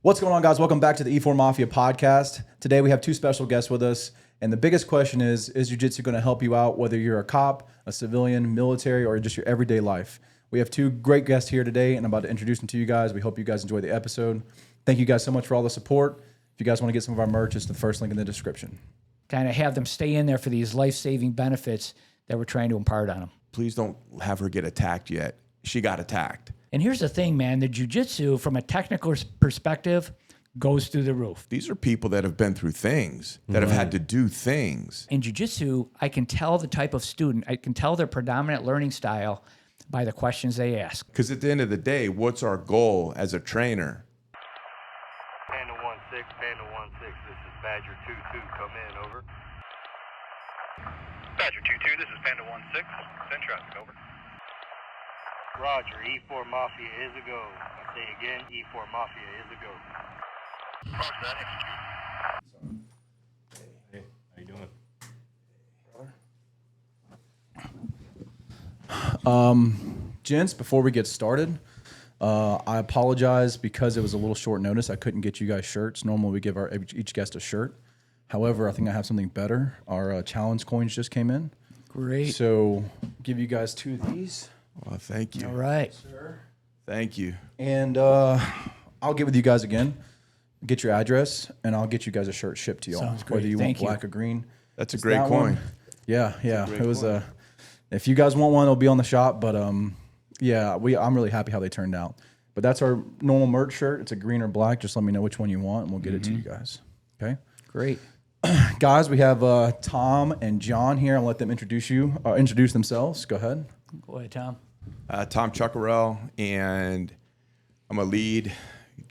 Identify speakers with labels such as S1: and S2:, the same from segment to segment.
S1: What's going on, guys? Welcome back to the E4 Mafia Podcast. Today we have two special guests with us, and the biggest question is Jiu-Jitsu going to help you out, whether you're a cop, a civilian, military, or just your everyday life? We have two great guests here today, and I'm about to introduce them to you guys. We hope you guys enjoy the episode. Thank you guys so much for all the support. If you guys want to get some of our merch, it's the first link in the description.
S2: Kind of have them stay in there for these life-saving benefits that we're trying to impart on them.
S3: Please don't have her get attacked yet. She got attacked.
S2: And here's the thing, man. The jiu-jitsu, from a technical perspective, goes through the roof.
S3: These are people that have been through things, that have had to do things.
S2: In jiu-jitsu, I can tell the type of student, I can tell their predominant learning style by the questions they ask.
S3: Because at the end of the day, what's our goal as a trainer?
S4: Panda 1-6, Panda 1-6, this is Badger 2-2, come in, over.
S5: Badger 2-2, this is Panda 1-6, send traffic, over.
S4: Roger, E4 Mafia is a go. I say again, E4 Mafia is a go.
S5: Roger that, execute.
S6: Hey, how you doing?
S1: Gents, before we get started, I apologize because it was a little short notice. I couldn't get you guys shirts. Normally we give each guest a shirt. However, I think I have something better. Our challenge coins just came in.
S2: Great.
S1: So give you guys two of these.
S3: Well, thank you.
S2: All right.
S1: Sir.
S3: Thank you.
S1: And I'll get with you guys again, get your address, and I'll get you guys a shirt shipped to y'all.
S2: Sounds great.
S1: Whether you
S2: Thank
S1: want
S2: you.
S1: black or green.
S3: That's a
S1: It's
S3: great
S1: that
S3: coin.
S1: one. Yeah.
S3: great
S1: It was
S3: coin.
S1: if you guys want one, it'll be on the shop. But yeah, I'm really happy how they turned out. But that's our normal merch shirt. It's a green or black. Just let me know which one you want, and we'll get it to you guys. Okay.
S2: Great.
S1: Guys, we have Tom and John here. I'll let them introduce themselves. Go ahead.
S2: Go ahead, Tom.
S3: Tom Chuckerel, and I'm a lead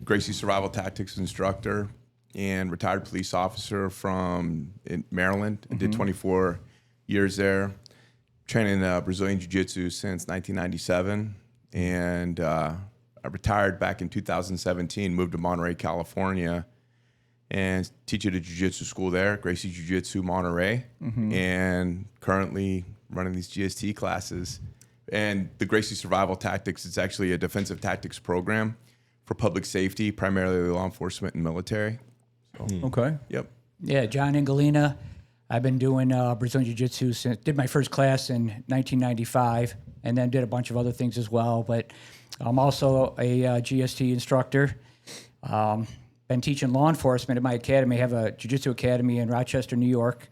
S3: Gracie Survival Tactics instructor and retired police officer from Maryland. I did 24 years there, training Brazilian Jiu-Jitsu since 1997. And I retired back in 2017, moved to Monterey, California, and teach at a jiu-jitsu school there, Gracie Jiu-Jitsu Monterey, and currently running these GST classes. And the Gracie Survival Tactics, it's actually a defensive tactics program for public safety, primarily law enforcement and military. So,
S1: Okay.
S3: yep.
S2: Yeah, John Ingallina. I've been doing Brazilian Jiu-Jitsu since, did my first class in 1995, and then did a bunch of other things as well. But I'm also a GST instructor. Been teaching law enforcement at my academy. I have a Jiu-Jitsu academy in Rochester, New York.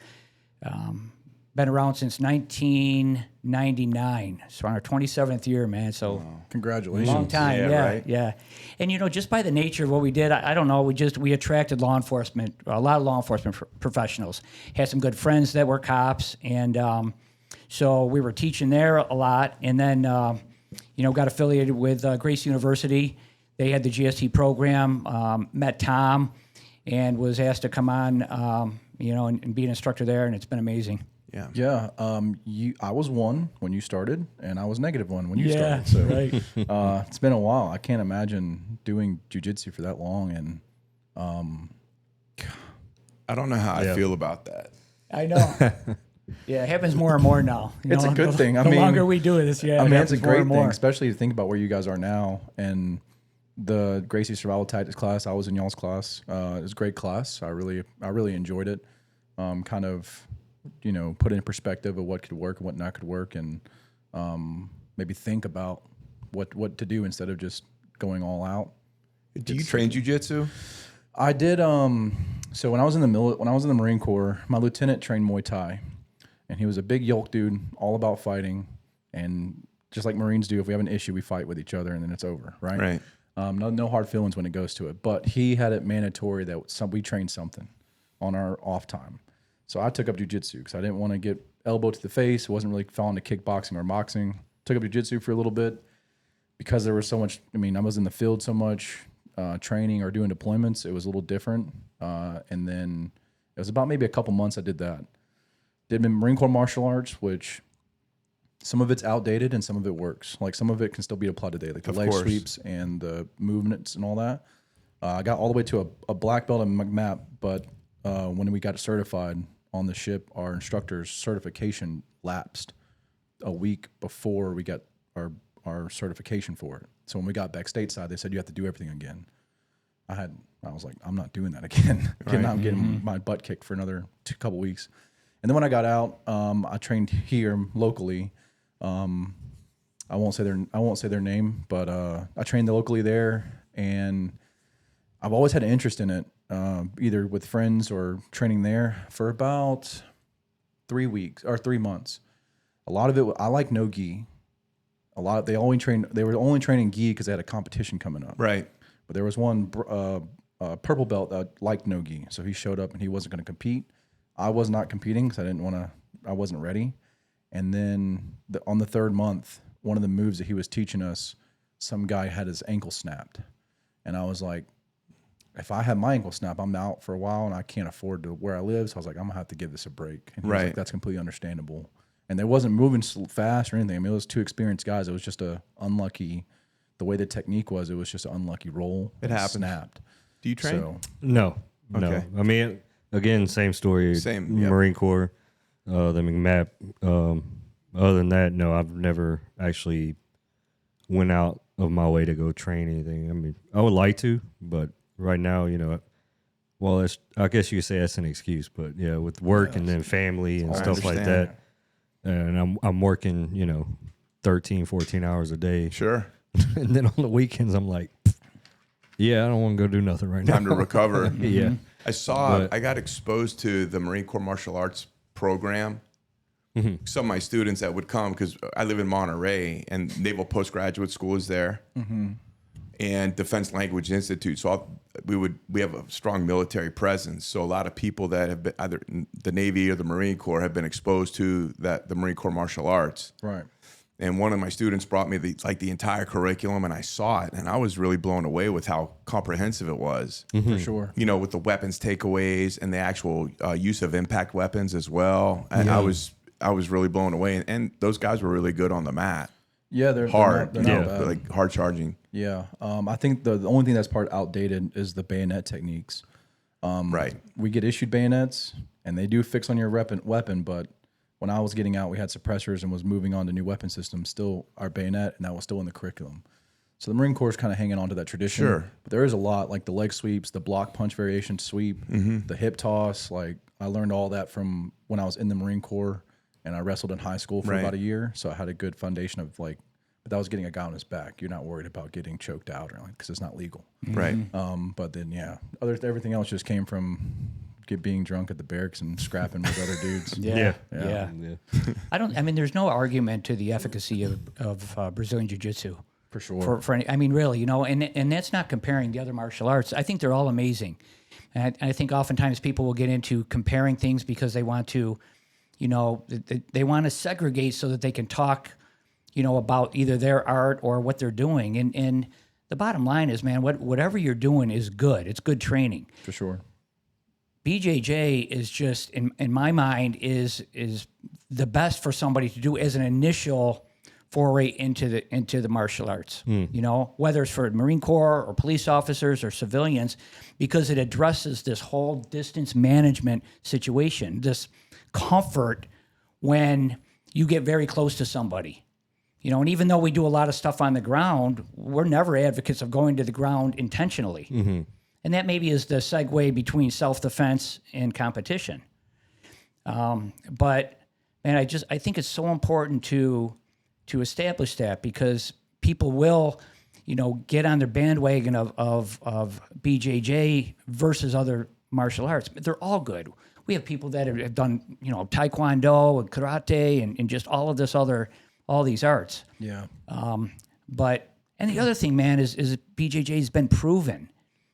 S2: Been around since 1999. So on our 27th year, man. So
S1: Congratulations.
S2: long time.
S3: Yeah,
S2: Yeah,
S3: right.
S2: yeah. And just by the nature of what we did, I don't know. We attracted law enforcement, a lot of law enforcement professionals. Had some good friends that were cops, and so we were teaching there a lot. And then got affiliated with Grace University. They had the GST program. Met Tom, and was asked to come on, and be an instructor there, and it's been amazing.
S3: Yeah.
S1: Yeah. I was one when you started, and I was -1 when you
S2: Yeah,
S1: started. So
S2: right.
S1: it's been a while. I can't imagine doing jiu-jitsu for that long. And
S3: I don't know how I feel about that.
S2: I know. Yeah, it happens more and more now.
S1: It's a good thing.
S2: The longer we do this,
S1: I mean, it's a
S2: happens more
S1: great
S2: and
S1: thing,
S2: more.
S1: especially to think about where you guys are now. And the Gracie Survival Tactics class, I was in y'all's class. It was a great class. I really enjoyed it. Kind of, put in perspective of what could work and what not could work, and maybe think about what to do instead of just going all out.
S3: Do you train jiu-jitsu?
S1: I did. So when I was in the Marine Corps, my lieutenant trained Muay Thai, and he was a big yolk dude, all about fighting. And just like Marines do, if we have an issue, we fight with each other, and then it's over, right?
S3: Right.
S1: No hard feelings when it goes to it. But he had it mandatory that we trained something on our off time. So I took up jiu-jitsu because I didn't want to get elbowed to the face. Wasn't really falling to kickboxing or boxing. Took up jiu-jitsu for a little bit because there was so much. I mean, I was in the field so much, training or doing deployments. It was a little different. And then it was about maybe a couple months I did that. Did Marine Corps martial arts, which some of it's outdated and some of it works. Like some of it can still be applied today, like the leg sweeps and the movements and all that. I got all the way to a black belt in MAP, but when we got certified on the ship, our instructor's certification lapsed a week before we got our certification for it. So when we got back stateside, they said you have to do everything again. I was like, I'm not doing that again. I'm getting my butt kicked for another couple weeks. And then when I got out, I trained here locally. I won't say their name, but I trained locally there, and I've always had an interest in it, either with friends or training there for about 3 weeks or 3 months. A lot of it, I like no gi. They were only training gi because they had a competition coming up.
S3: Right.
S1: But there was one purple belt that liked no gi, so he showed up and he wasn't going to compete. I was not competing because I wasn't ready. And then on the 3rd month, one of the moves that he was teaching us, some guy had his ankle snapped. And I was like, if I have my ankle snap, I'm out for a while and I can't afford to where I live. So I was like, I'm gonna have to give this a break. And he was like, that's completely understandable. And they wasn't moving fast or anything. I mean, it was 2 experienced guys. It was just the way the technique was, it was just an unlucky roll.
S3: It happened.
S1: Snapped.
S3: Do you train?
S1: So,
S7: No.
S3: Okay.
S7: I mean, again, same story.
S3: Same, yep.
S7: Marine Corps, the McMap. Other than that, no, I've never actually went out of my way to go train anything. I mean, I would like to, but right now, well, I guess you could say that's an excuse, but yeah, with work and then family and stuff like that, and I'm working, 13, 14 hours a day.
S3: Sure.
S7: And then on the weekends, I'm like, yeah, I don't want to go do nothing right now.
S3: Time to recover.
S7: Yeah.
S3: I got exposed to the Marine Corps martial arts program. Some of my students that would come, because I live in Monterey and Naval Postgraduate School is there, and Defense Language Institute. So we have a strong military presence. So a lot of people that have been either in the Navy or the Marine Corps have been exposed to the Marine Corps martial arts.
S1: right.
S3: And one of my students brought me the entire curriculum, and I saw it, and I was really blown away with how comprehensive it was.
S1: For sure.
S3: With the weapons takeaways and the actual use of impact weapons as well. And I was really blown away, and those guys were really good on the mat.
S1: Yeah, they're
S3: Hard,
S1: They're not bad.
S3: like hard charging.
S1: Yeah. I think the only thing that's part outdated is the bayonet techniques.
S3: Right.
S1: We get issued bayonets, and they do fix on your weapon, but when I was getting out, we had suppressors and was moving on to new weapon systems, still our bayonet, and that was still in the curriculum. So the Marine Corps is kind of hanging on to that tradition.
S3: Sure.
S1: But there is a lot, like the leg sweeps, the block punch variation sweep, the hip toss. Like I learned all that from when I was in the Marine Corps, and I wrestled in high school for
S3: Right.
S1: about a year. So I had a good foundation of but that was getting a guy on his back. You're not worried about getting choked out or anything because it's not legal.
S3: Right.
S1: But then, everything else just came from being drunk at the barracks and scrapping with other dudes.
S2: Yeah. There's no argument to the efficacy of Brazilian Jiu-Jitsu.
S1: For sure.
S2: For any, really, and that's not comparing the other martial arts. I think they're all amazing. And I think oftentimes people will get into comparing things because they want to, they want to segregate so that they can talk, about either their art or what they're doing. And the bottom line is, man, whatever you're doing is good. It's good training.
S1: For sure.
S2: BJJ is just, in my mind, is the best for somebody to do as an initial foray into the martial arts. Whether it's for Marine Corps or police officers or civilians, because it addresses this whole distance management situation, this comfort when you get very close to somebody. And even though we do a lot of stuff on the ground, we're never advocates of going to the ground intentionally. And that maybe is the segue between self-defense and competition. But man, I think it's so important to establish that, because people will, get on their bandwagon of BJJ versus other martial arts. But they're all good. We have people that have done, Taekwondo and karate and just all these arts.
S1: Yeah.
S2: And the other thing, man, is BJJ has been proven.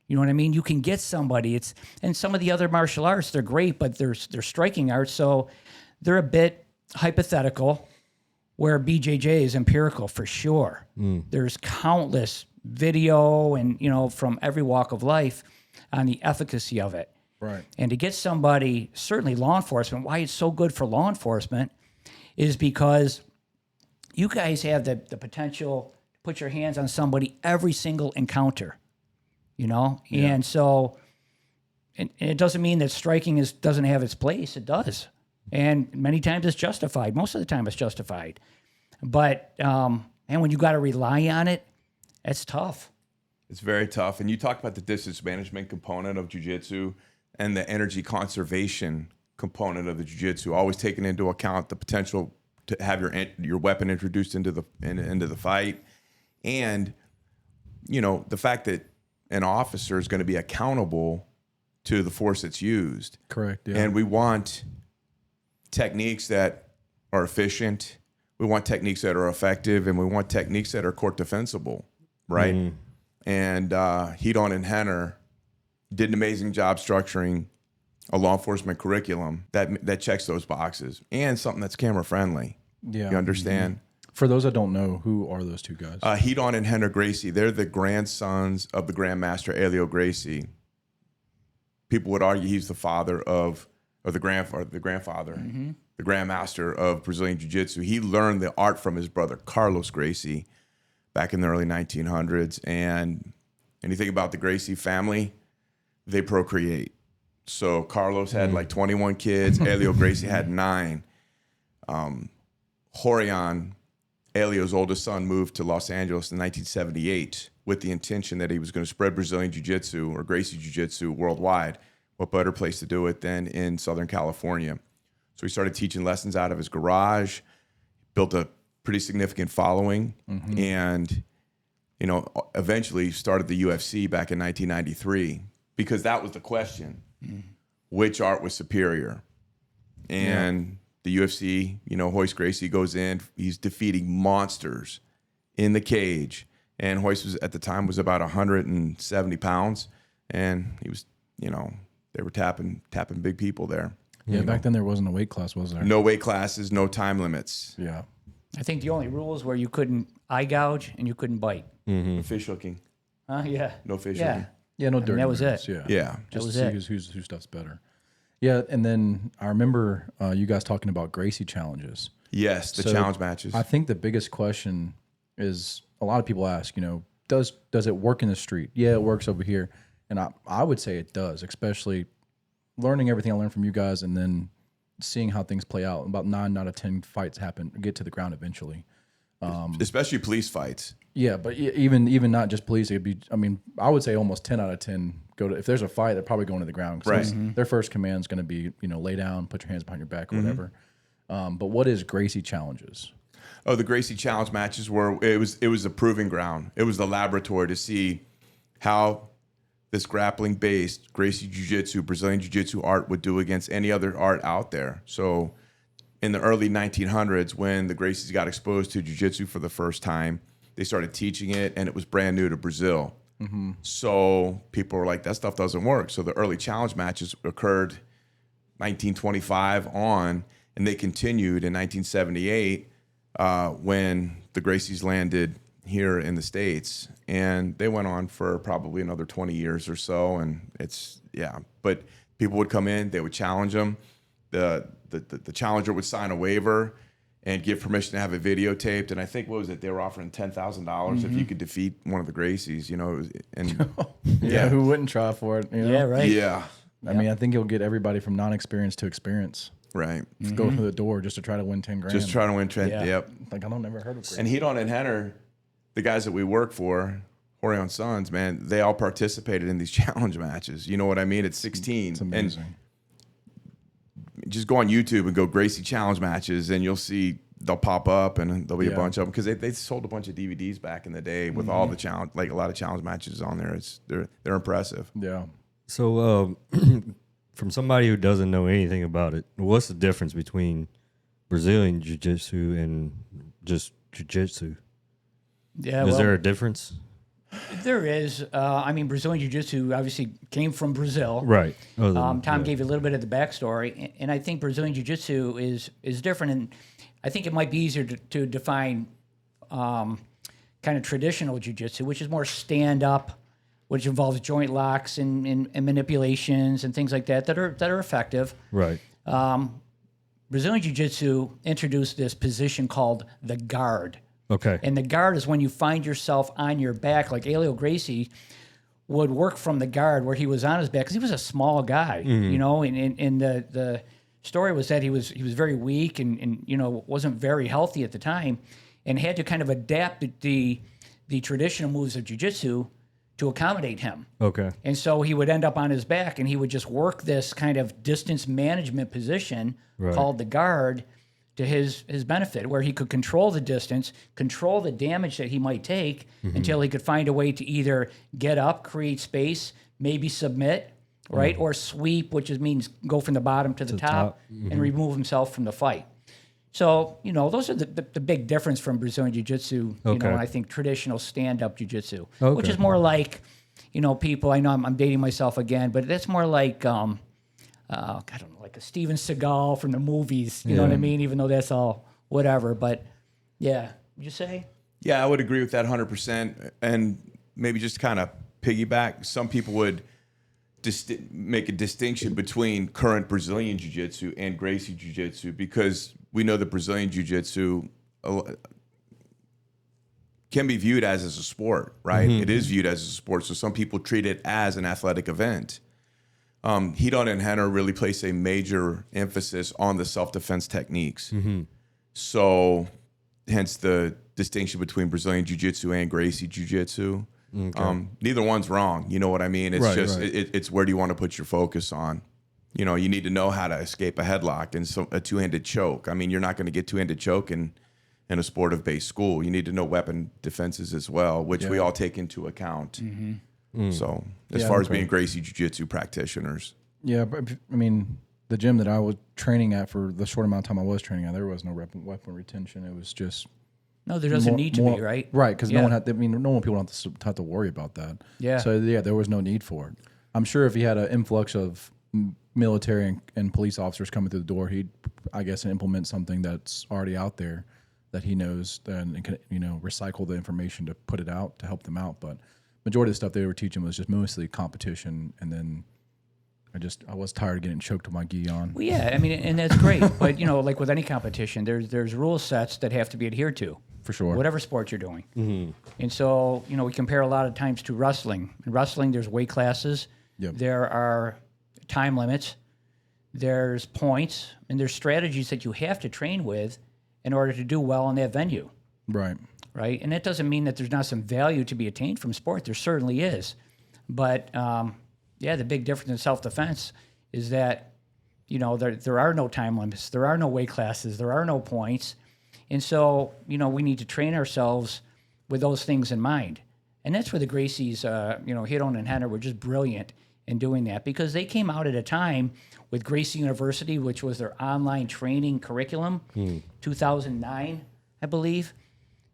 S2: You know what I mean? You can get somebody. And some of the other martial arts, they're great, but they're striking arts, so they're a bit hypothetical. Where BJJ is empirical for sure. There's countless video and from every walk of life on the efficacy of it.
S1: Right.
S2: And to get somebody, certainly law enforcement, why it's so good for law enforcement is because you guys have the potential to put your hands on somebody every single encounter. And so, and it doesn't mean that striking doesn't have its place. It does. And many times it's justified. Most of the time it's justified. But, and when you got to rely on it, it's tough.
S3: It's very tough. And you talked about the distance management component of jiu-jitsu and the energy conservation component of the jiu-jitsu, always taking into account the potential to have your weapon introduced into the fight. And, the fact that an officer is going to be accountable to the force that's used.
S1: Correct. Yeah.
S3: And we want techniques that are efficient. We want techniques that are effective, and we want techniques that are court defensible, right?
S7: Mm.
S3: And Hedon and Henner did an amazing job structuring a law enforcement curriculum that checks those boxes, and something that's camera friendly.
S1: Yeah.
S3: You understand?
S1: For those that don't know, who are those two guys?
S3: Hedon and Henner Gracie, they're the grandsons of the Grandmaster E4 Gracie. People would argue he's the father the grandfather, the Grandmaster of Brazilian Jiu-Jitsu. He learned the art from his brother, Carlos Gracie, back in the early 1900s. And you think about the Gracie family, they procreate. So Carlos had like 21 kids. E4 Gracie had 9. Horion, Elio's oldest son, moved to Los Angeles in 1978 with the intention that he was going to spread Brazilian Jiu-Jitsu or Gracie Jiu-Jitsu worldwide. What better place to do it than in Southern California? So he started teaching lessons out of his garage, built a pretty significant following, and eventually started the UFC back in 1993 because that was the question: which art was superior? And the UFC, Royce Gracie goes in, he's defeating monsters in the cage, and Royce was at the time was about 170 pounds, and he was, they were tapping big people there.
S1: Yeah, back then there wasn't a weight class, was there?
S3: No weight classes, no time limits.
S1: Yeah.
S2: I think the only rules were you couldn't eye gouge and you couldn't bite.
S3: Fish hooking.
S2: Yeah.
S3: No fish
S2: Yeah.
S3: hooking.
S1: Yeah, no dirty
S2: that was
S1: moves.
S2: it.
S1: Yeah.
S3: Yeah.
S1: Just
S2: was
S1: to
S2: it.
S1: see whose stuff's better. Yeah, and then I remember you guys talking about Gracie challenges.
S3: Yes, the
S1: So
S3: challenge matches.
S1: I think the biggest question is a lot of people ask, does it work in the street? Yeah, it works over here. And I would say it does, especially learning everything I learned from you guys and then seeing how things play out. About 9 out of 10 fights get to the ground eventually.
S3: Especially police fights.
S1: Yeah, but even not just police, it'd be. I mean, I would say almost 10 out of 10 go to. If there's a fight, they're probably going to the ground. 'Cause
S3: Right.
S1: Their first command is going to be, lay down, put your hands behind your back, or whatever. But what is Gracie challenges?
S3: Oh, the Gracie challenge matches were it was a proving ground. It was the laboratory to see how this grappling based Gracie Jiu-Jitsu, Brazilian Jiu-Jitsu art would do against any other art out there. So in the early 1900s, when the Gracies got exposed to Jiu-Jitsu for the first time, they started teaching it, and it was brand new to Brazil. So people were like, that stuff doesn't work. So the early challenge matches occurred 1925 on, and they continued in 1978 when the Gracies landed here in the States. And they went on for probably another 20 years or so. And but people would come in, they would challenge them. The challenger would sign a waiver and give permission to have it videotaped. And I think, what was it? They were offering $10,000 if you could defeat one of the Gracies, and
S1: Who wouldn't try for it?
S2: Yeah, right.
S3: yeah,
S1: I mean, I think you'll get everybody from non-experience to experience.
S3: right.
S1: Go through the door just to try to win 10 grand.
S3: Just trying to win trend.
S2: Yeah.
S3: Yep.
S1: Like, I don't never heard of Gracie.
S3: And Hedon and Henner, the guys that we work for, Horion Sons, man, they all participated in these challenge matches. You know what I mean? It's 16.
S1: It's amazing.
S3: And just go on YouTube and go Gracie challenge matches, and you'll see they'll pop up, and there'll be a bunch of them because they sold a bunch of DVDs back in the day with all the challenge, like a lot of challenge matches on there. They're impressive.
S1: Yeah.
S7: So, from somebody who doesn't know anything about it, what's the difference between Brazilian Jiu-Jitsu and just Jiu-Jitsu?
S2: Yeah,
S7: Is there a difference?
S2: There is. I mean, Brazilian Jiu-Jitsu obviously came from Brazil.
S7: Right.
S2: Tom gave you a little bit of the backstory, and I think Brazilian Jiu-Jitsu is different, and I think it might be easier to define kind of traditional Jiu-Jitsu, which is more stand-up, which involves joint locks and manipulations and things like that are effective.
S7: Right.
S2: Brazilian Jiu-Jitsu introduced this position called the guard.
S7: Okay.
S2: And the guard is when you find yourself on your back, like E4 Gracie would work from the guard where he was on his back because he was a small guy, and the story was that he was very weak and wasn't very healthy at the time and had to kind of adapt the traditional moves of jiu-jitsu to accommodate him.
S7: Okay.
S2: And so he would end up on his back and he would just work this kind of distance management position called the guard to his benefit, where he could control the distance, control the damage that he might take until he could find a way to either get up, create space, maybe submit, right? Or sweep, which means go from the bottom to the top and remove himself from the fight. So, those are the big difference from Brazilian Jiu-Jitsu, and I think traditional stand-up Jiu-Jitsu, which is more like, people, I know I'm dating myself again, but that's more like, I don't know, like a Steven Seagal from the movies, you know what I mean? Even though that's all whatever, but yeah, would you say?
S3: Yeah, I would agree with that 100%. And maybe just kind of piggyback, some people would make a distinction between current Brazilian Jiu-Jitsu and Gracie Jiu-Jitsu, because we know that Brazilian Jiu-Jitsu can be viewed as a sport, right? It is viewed as a sport, so some people treat it as an athletic event. Hidon and Henner really place a major emphasis on the self-defense techniques. So hence the distinction between Brazilian Jiu-Jitsu and Gracie Jiu-Jitsu. Neither one's wrong. You know what I mean? It's it's where do you want to put your focus on? You need to know how to escape a headlock and a two-handed choke. I mean, you're not going to get two-handed choke in a sport-based school. You need to know weapon defenses as well, which we all take into account. So as far as being Gracie Jiu-Jitsu practitioners.
S1: Yeah, but I mean, the gym that I was training at for the short amount of time I was training at, there was no weapon retention. It was just...
S2: No, there doesn't need to be, right?
S1: Right, because no one people don't have to worry about that.
S2: Yeah.
S1: So, there was no need for it. I'm sure if he had an influx of military and police officers coming through the door, he'd, I guess, implement something that's already out there that he knows and can, recycle the information to put it out to help them out. But majority of the stuff they were teaching was just mostly competition, and then I was tired of getting choked with my gi on.
S2: Well, yeah, I mean, and that's great. But, like with any competition, there's rule sets that have to be adhered to.
S1: For sure.
S2: Whatever sport you're doing. And so, we compare a lot of times to wrestling. In wrestling, there's weight classes.
S1: Yep.
S2: There are time limits. There's points. And there's strategies that you have to train with in order to do well in that venue.
S1: Right.
S2: Right? And that doesn't mean that there's not some value to be attained from sport. There certainly is. But, the big difference in self-defense is that, there are no time limits. There are no weight classes. There are no points. And so, we need to train ourselves with those things in mind. And that's where the Gracies, Hidon and Henner were just brilliant in doing that, because they came out at a time with Gracie University, which was their online training curriculum, 2009, I believe.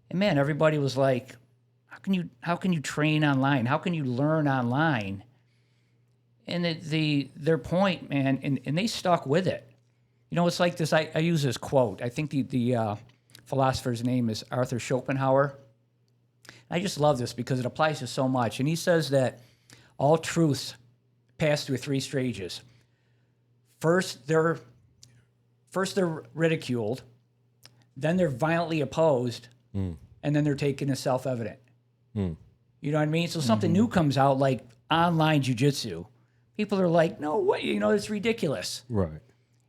S2: And man, everybody was like, how can you train online? How can you learn online? And their point, man, and they stuck with it. It's like this, I use this quote. I think the philosopher's name is Arthur Schopenhauer. I just love this because it applies to so much. And he says that all truths pass through three stages. First, they're ridiculed, then they're violently opposed, and then they're taken as self-evident. You know what I mean? So something new comes out, like online jiu-jitsu. People are like, no way, it's ridiculous.
S7: Right.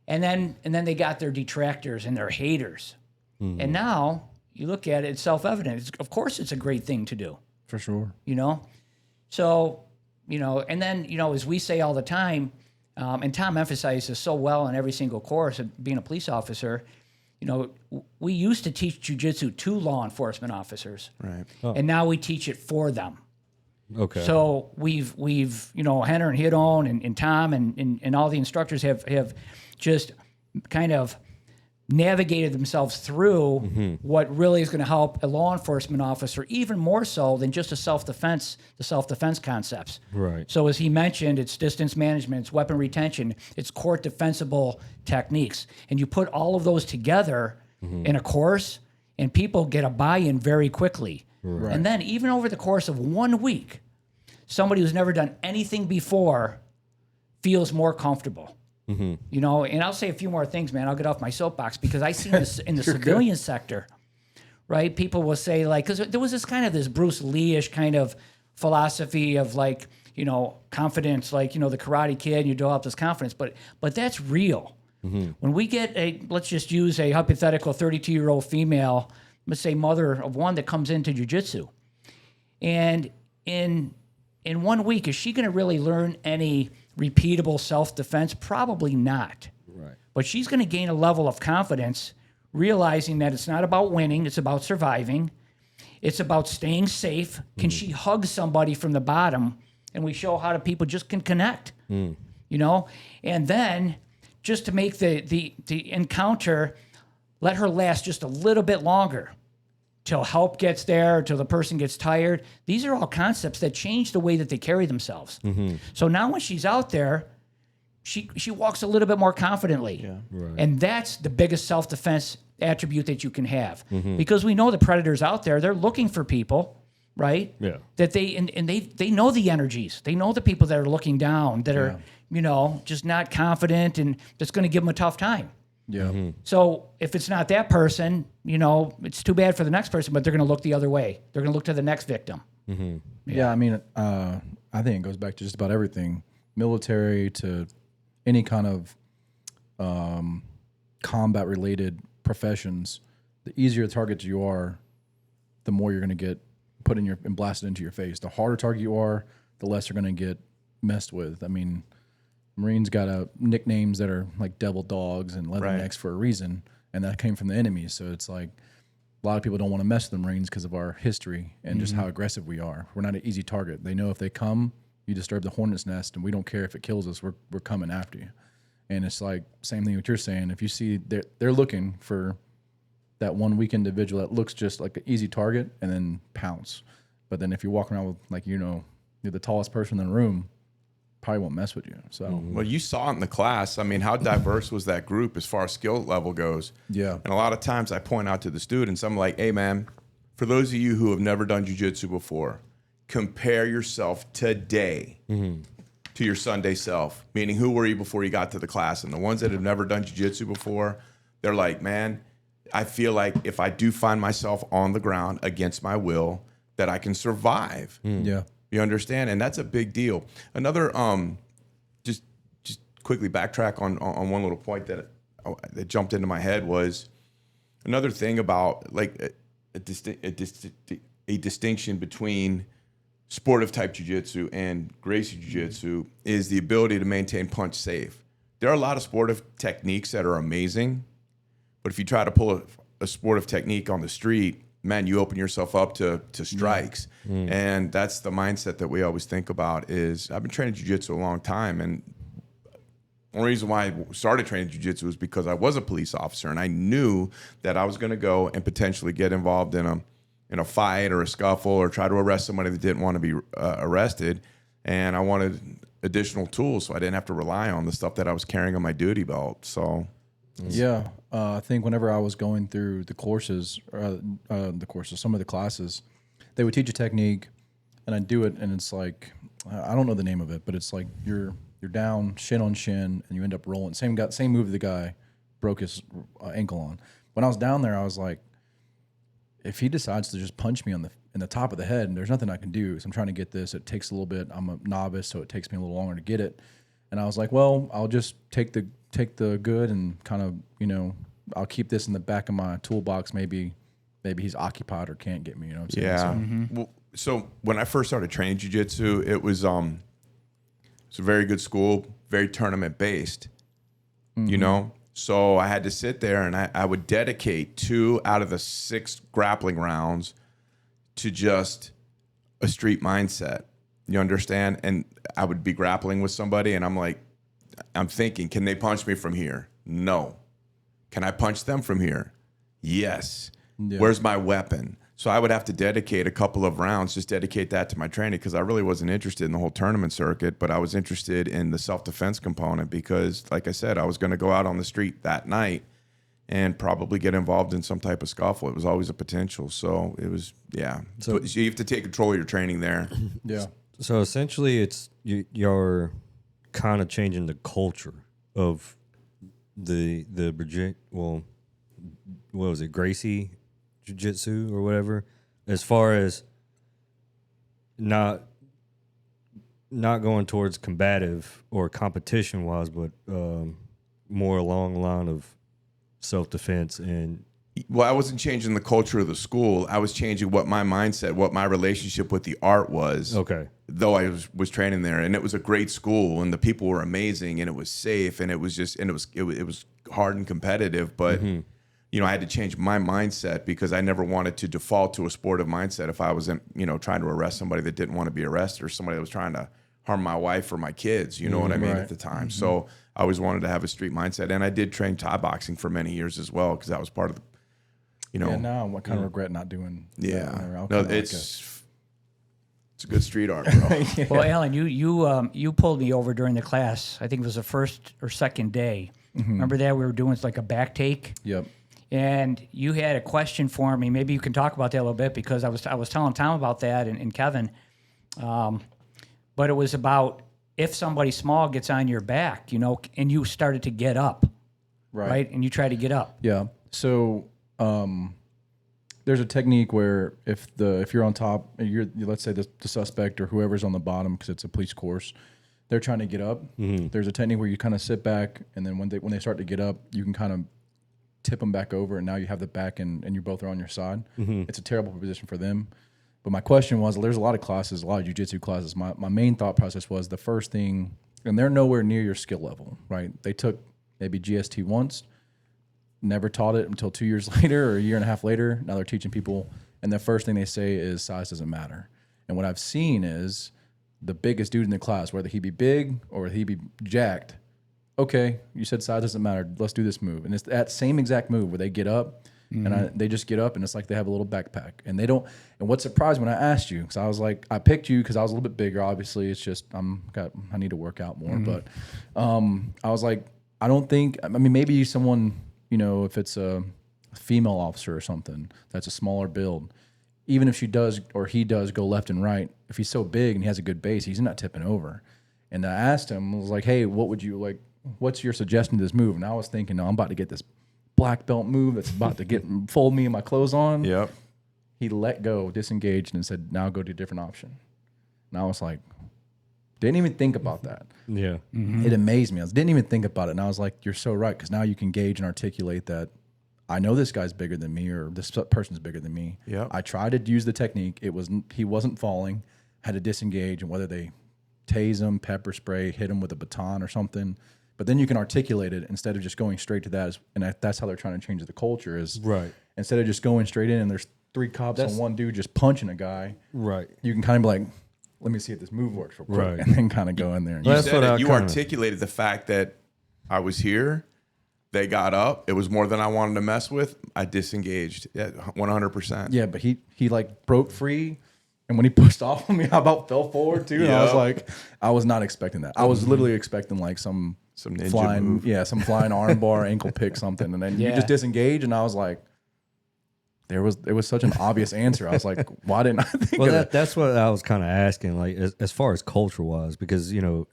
S2: And then they got their detractors and their haters. And now you look at it, it's self-evident. Of course, it's a great thing to do.
S1: For sure.
S2: So, and then, as we say all the time, and Tom emphasizes so well in every single course of being a police officer, we used to teach jiu-jitsu to law enforcement officers.
S3: Right.
S2: And now we teach it for them.
S7: Okay.
S2: So we've Henner and Hidon and Tom and all the instructors have just kind of navigated themselves through what really is going to help a law enforcement officer even more so than just the self-defense concepts.
S7: Right.
S2: So as he mentioned, it's distance management, it's weapon retention, it's court defensible techniques. And you put all of those together in a course and people get a buy-in very quickly. Right. And then even over the course of 1 week, somebody who's never done anything before feels more comfortable. And I'll say a few more things, man. I'll get off my soapbox because I see this in the civilian sector, right? People will say, like, because there was this Bruce Lee-ish kind of philosophy of like, confidence, like, the Karate Kid, you develop this confidence, but that's real. When we get let's just use a hypothetical 32-year-old female, let's say mother of one that comes into jiu-jitsu, and in in 1 week, is she going to really learn any repeatable self-defense? Probably not.
S7: Right.
S2: But she's going to gain a level of confidence, realizing that it's not about winning, it's about surviving. It's about staying safe. Can she hug somebody from the bottom? And we show how the people just can connect, you know? And then just to make the encounter, let her last just a little bit longer till help gets there, till the person gets tired. These are all concepts that change the way that they carry themselves. So now when she's out there, she walks a little bit more confidently. Yeah.
S7: Right.
S2: And that's the biggest self-defense attribute that you can have. Because we know the predators out there, they're looking for people, right?
S7: Yeah.
S2: That they know the energies. They know the people that are looking down, that are, you know, just not confident, and that's going to give them a tough time.
S1: Yeah.
S2: So if it's not that person, you know, it's too bad for the next person, but they're going to look the other way. They're going to look to the next victim.
S1: Yeah, I mean, I think it goes back to just about everything, military to any kind of combat-related professions. The easier the target you are, the more you're going to get put in and blasted into your face. The harder target you are, the less you're going to get messed with. I mean, Marines got nicknames that are like devil dogs and leathernecks for a reason, and that came from the enemy. So it's like a lot of people don't want to mess with the Marines because of our history and just how aggressive we are. We're not an easy target. They know if they come, you disturb the hornet's nest, and we don't care if it kills us. We're coming after you. And it's like same thing what you're saying. If you see they're looking for that one weak individual that looks just like an easy target, and then pounce. But then if you're walking around with, like, you know, you're the tallest person in the room, probably won't mess with you. So
S3: Well, you saw it in the class. I mean, how diverse was that group as far as skill level goes?
S1: yeah.
S3: And a lot of times I point out to the students, I'm like, hey, man, for those of you who have never done jiu-jitsu before, compare yourself today to your Sunday self, meaning who were you before you got to the class? And the ones that have never done jiu-jitsu before, they're like, man, I feel like if I do find myself on the ground against my will, that I can survive.
S1: Yeah.
S3: You understand? And that's a big deal. Another, just quickly backtrack on one little point that jumped into my head was another thing about like a distinction between sportive type jiu-jitsu and Gracie jiu-jitsu is the ability to maintain punch safe. There are a lot of sportive techniques that are amazing, but if you try to pull a sportive technique on the street, man, you open yourself up to strikes. And that's the mindset that we always think about is I've been training jiu-jitsu a long time, and the only reason why I started training jiu-jitsu was because I was a police officer, and I knew that I was going to go and potentially get involved in a fight or a scuffle or try to arrest somebody that didn't want to be arrested. And I wanted additional tools so I didn't have to rely on the stuff that I was carrying on my duty belt. So
S1: Yeah, I think whenever I was going through the courses, some of the classes, they would teach a technique, and I'd do it, and it's like, I don't know the name of it, but it's like you're down shin on shin, and you end up rolling. Same move the guy broke his ankle on. When I was down there, I was like, if he decides to just punch me in the top of the head, and there's nothing I can do, so I'm trying to get this. It takes a little bit. I'm a novice, so it takes me a little longer to get it. And I was like, well, I'll just take the good and kind of, you know, I'll keep this in the back of my toolbox. Maybe he's occupied or can't get me. You know what I'm saying?
S3: yeah. Well, so when I first started training jiu-jitsu, it was a very good school, very tournament based. You know, so I had to sit there and I would dedicate 2 out of the 6 grappling rounds to just a street mindset. You understand? And I would be grappling with somebody, and I'm thinking, can they punch me from here? No. Can I punch them from here? Yes.
S1: Yeah.
S3: Where's my weapon? So I would have to dedicate a couple of rounds, just dedicate that to my training, because I really wasn't interested in the whole tournament circuit, but I was interested in the self-defense component because, like I said, I was going to go out on the street that night and probably get involved in some type of scuffle. It was always a potential. So it was, yeah. So you have to take control of your training there.
S1: Yeah.
S7: So essentially, it's you're kind of changing the culture of the what was it, Gracie Jiu-Jitsu or whatever, as far as not going towards combative or competition wise, but more along the line of self-defense and
S3: Well, I wasn't changing the culture of the school. I was changing what my mindset, what my relationship with the art was.
S7: Okay.
S3: Though I was training there, and it was a great school, and the people were amazing, and it was safe, and it was hard and competitive. But you know, I had to change my mindset because I never wanted to default to a sportive mindset if I wasn't, you know, trying to arrest somebody that didn't want to be arrested, or somebody that was trying to harm my wife or my kids. You know what I mean, at the time. So I always wanted to have a street mindset, and I did train Thai boxing for many years as well because that was part of the, you know.
S1: Yeah, now I kind of regret not doing.
S3: Yeah,
S1: that.
S3: no, it's a good street art, bro.
S2: Well, Alan, you pulled me over during the class. I think it was the first or second day. Remember that we were doing like a back take.
S1: Yep.
S2: And you had a question for me. Maybe you can talk about that a little bit because I was telling Tom about that and Kevin. But it was about if somebody small gets on your back, you know, and you started to get up, right? And you try to get up.
S1: Yeah. So there's a technique where if you're on top, let's say the suspect or whoever's on the bottom because it's a police course, they're trying to get up. There's a technique where you kind of sit back, and then when they start to get up, you can kind of tip them back over, and now you have the back and you both are on your side. It's a terrible position for them. But my question was, there's a lot of classes, a lot of jiu-jitsu classes. My main thought process was the first thing, and they're nowhere near your skill level, right? They took maybe GST once, never taught it until 2 years later or a year and a half later. Now they're teaching people, and the first thing they say is size doesn't matter. And what I've seen is the biggest dude in the class, whether he be big or he be jacked, okay, you said size doesn't matter. Let's do this move. And it's that same exact move where they get up and they just get up and it's like they have a little backpack. And they don't. And what surprised me when I asked you, because I was like, I picked you because I was a little bit bigger. Obviously, it's just I need to work out more. But I was like, I don't think. I mean, maybe someone, you know, if it's a female officer or something that's a smaller build, even if she does or he does go left and right, if he's so big and he has a good base, he's not tipping over. And I asked him, I was like, hey, what would you like? What's your suggestion to this move? And I was thinking, no, I'm about to get this black belt move that's about to fold me and my clothes on.
S3: Yep.
S1: He let go, disengaged, and said, now go to a different option. And I was like, didn't even think about that.
S7: Yeah.
S1: It amazed me. I didn't even think about it. And I was like, you're so right. Because now you can gauge and articulate that I know this guy's bigger than me or this person's bigger than me.
S3: Yep.
S1: I tried to use the technique. He wasn't falling, had to disengage, and whether they tase him, pepper spray, hit him with a baton or something. But then you can articulate it instead of just going straight to that. And that's how they're trying to change the culture is
S7: Right.
S1: instead of just going straight in and there's 3 cops on one dude just punching a guy.
S7: Right.
S1: You can kind of be like, let me see if this move works real quick.
S7: Right.
S1: And then kind of go in there. And
S3: You
S7: That's
S3: said
S7: what
S3: it.
S7: I
S3: You
S7: kinda-
S3: articulated the fact that I was here. They got up. It was more than I wanted to mess with. I disengaged. 100%.
S1: yeah, but he like broke free. And when he pushed off on me, I about fell forward too. And I was
S3: Yep.
S1: like, I was not expecting that. I was literally expecting like some
S3: ninja
S1: flying,
S3: move.
S1: some flying arm bar, ankle pick, something. And then you just disengage. And I was like, it was such an obvious answer. I was like, why didn't I think of that?
S7: That's what I was kind of asking, like as far as culture wise, because you know,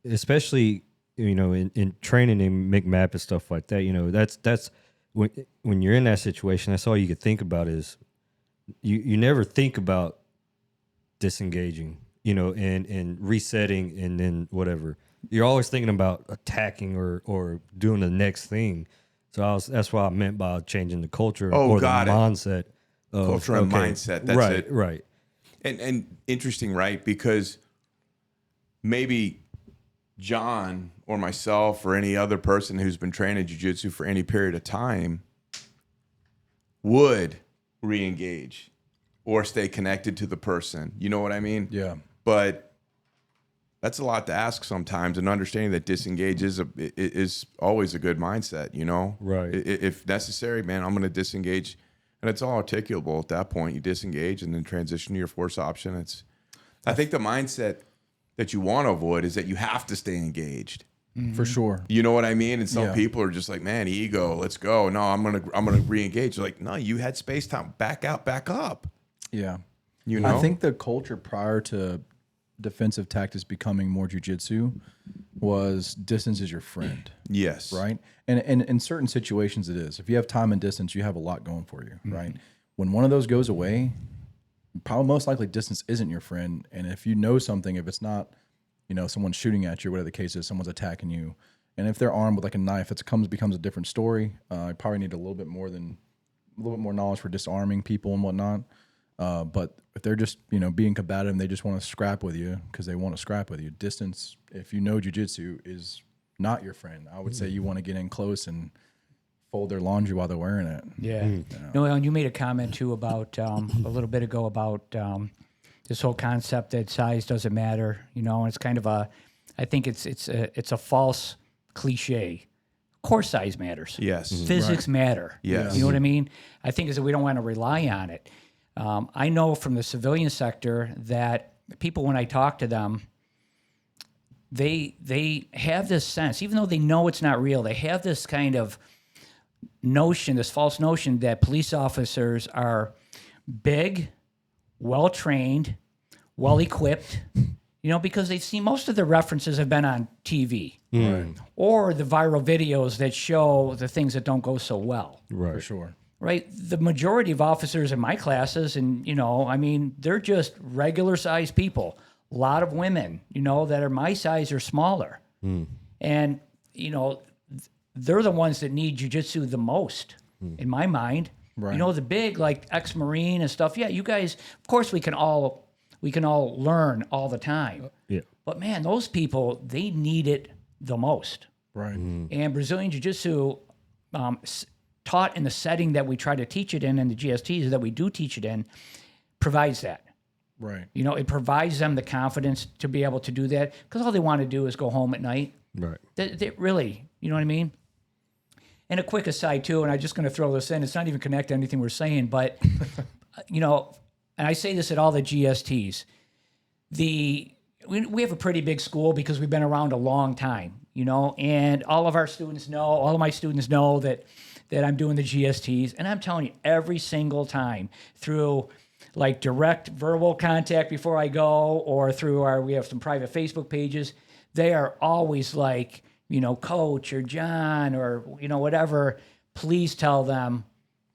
S7: especially you know in training in McMap and stuff like that. You know, that's when you're in that situation. That's all you could think about is you never think about disengaging, you know, and resetting and then whatever. You're always thinking about attacking or doing the next thing. So that's what I meant by changing the culture or the mindset.
S3: Culture and mindset. That's
S7: right,
S3: it.
S7: right.
S3: And interesting, right? Because maybe John or myself or any other person who's been training jiu-jitsu for any period of time would re-engage or stay connected to the person. You know what I mean?
S1: Yeah.
S3: But that's a lot to ask sometimes, and understanding that disengage is always a good mindset, you know?
S7: Right.
S3: If necessary, man, I'm going to disengage. And it's all articulable at that point. You disengage and then transition to your force option. I think the mindset that you want to avoid is that you have to stay engaged.
S1: For sure.
S3: You know what I mean? And some
S1: Yeah.
S3: people are just like, man, ego, let's go. No, I'm gonna re-engage. They're like, no, you had space time. Back out, back up.
S1: Yeah.
S3: You know?
S1: I think the culture prior to defensive tactics becoming more jiu-jitsu was distance is your friend,
S3: Yes.
S1: right? And in certain situations it is. If you have time and distance, you have a lot going for you, right? When one of those goes away, probably most likely distance isn't your friend. And if you know something, if it's not, you know, someone's shooting at you, whatever the case is, someone's attacking you, And if they're armed with like a knife, it becomes a different story. I probably need a little bit more knowledge for disarming people and whatnot. But if they're just, being combative and they just want to scrap with you because they want to scrap with you, distance, if you know jiu-jitsu, is not your friend. I would say you want to get in close and fold their laundry while they're wearing it.
S2: Yeah. No, and you made a comment too about a little bit ago about this whole concept that size doesn't matter, and it's kind of I think it's a false cliche. Of course size matters.
S3: Yes.
S2: Physics matter.
S3: Yes.
S2: You know what I mean? I think is that we don't want to rely on it. I know from the civilian sector that people, when I talk to them, they have this sense, even though they know it's not real, they have this kind of notion, this false notion that police officers are big, well-trained, well-equipped, because they see most of the references have been on TV or the viral videos that show the things that don't go so well.
S7: Right.
S1: For sure.
S2: Right. The majority of officers in my classes, and, they're just regular sized people. A lot of women, that are my size or smaller. And, they're the ones that need jiu-jitsu the most, in my mind.
S1: Right.
S2: The big, like ex-Marine and stuff. Yeah, you guys, of course, we can all learn all the time.
S7: Yeah.
S2: But man, those people, they need it the most.
S1: Right.
S2: And Brazilian Jiu-Jitsu, taught in the setting that we try to teach it in, and the GSTs that we do teach it in, provides that.
S1: Right.
S2: It provides them the confidence to be able to do that, because all they want to do is go home at night.
S7: Right.
S2: They really, you know what I mean? And a quick aside too, and I'm just going to throw this in. It's not even connected to anything we're saying, but and I say this at all the GSTs. We have a pretty big school because we've been around a long time, and all of my students know that I'm doing the GSTs, and I'm telling you, every single time through like direct verbal contact before I go, or through we have some private Facebook pages, they are always like, Coach or John or, whatever, please tell them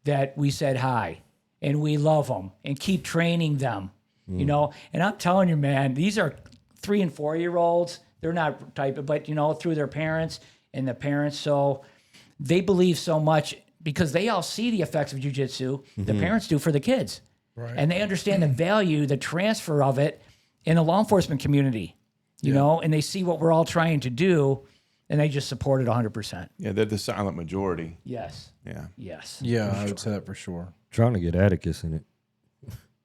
S2: that we said hi and we love them and keep training them, and I'm telling you, man, these are 3 and 4 year olds. They're not type, but, through their parents and the parents. So they believe so much because they all see the effects of jiu-jitsu, the parents do for the kids.
S1: Right.
S2: And they understand the value, the transfer of it in the law enforcement community, and they see what we're all trying to do, and they just support it 100%.
S3: Yeah, they're the silent majority.
S2: Yes.
S3: Yeah.
S2: Yes.
S1: Yeah, I would say that for sure.
S7: Trying to get Atticus in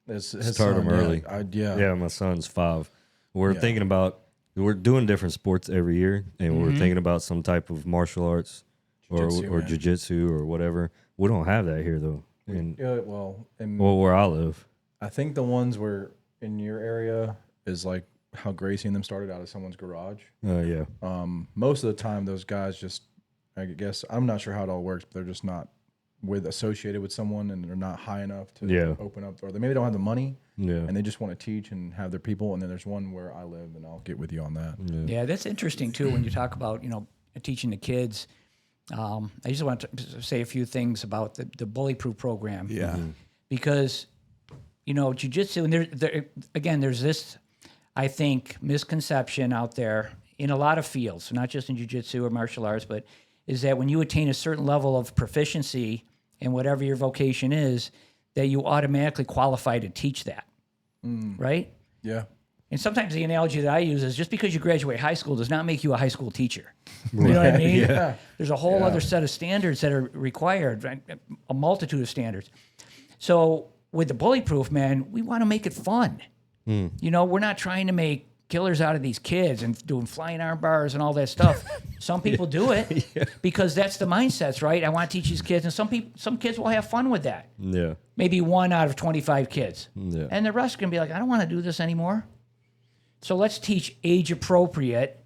S7: it. Start him early. Yeah, my son's 5. We're thinking about, we're doing different sports every year, and we're thinking about some type of martial arts or jiu-jitsu or whatever. We don't have that here, though. Where I live.
S1: I think the ones where in your area is like how Gracie and them started out of someone's garage.
S7: Yeah.
S1: Most of the time, those guys just, I guess, I'm not sure how it all works, but they're just not associated with someone, and they're not high enough to open up, or they maybe don't have the money, and they just want to teach and have their people. And then there's one where I live, and I'll get with you on that.
S2: Yeah, that's interesting too when you talk about teaching the kids. I just want to say a few things about the bully-proof program.
S3: Yeah.
S2: Because jiu-jitsu, and there's this, I think, misconception out there in a lot of fields, not just in jiu-jitsu or martial arts, but is that when you attain a certain level of proficiency in whatever your vocation is, that you automatically qualify to teach that, right?
S1: Yeah.
S2: And sometimes the analogy that I use is just because you graduate high school does not make you a high school teacher. You know what I mean?
S1: Yeah.
S2: There's a whole other set of standards that are required, right? A multitude of standards. So with the bully-proof, man, we want to make it fun. We're not trying to make killers out of these kids and doing flying arm bars and all that stuff. Some people do it because that's the mindsets, right? I want to teach these kids, and some kids will have fun with that.
S7: Yeah.
S2: Maybe 1 out of 25 kids.
S7: Yeah.
S2: And the rest can be like, I don't want to do this anymore. So let's teach age-appropriate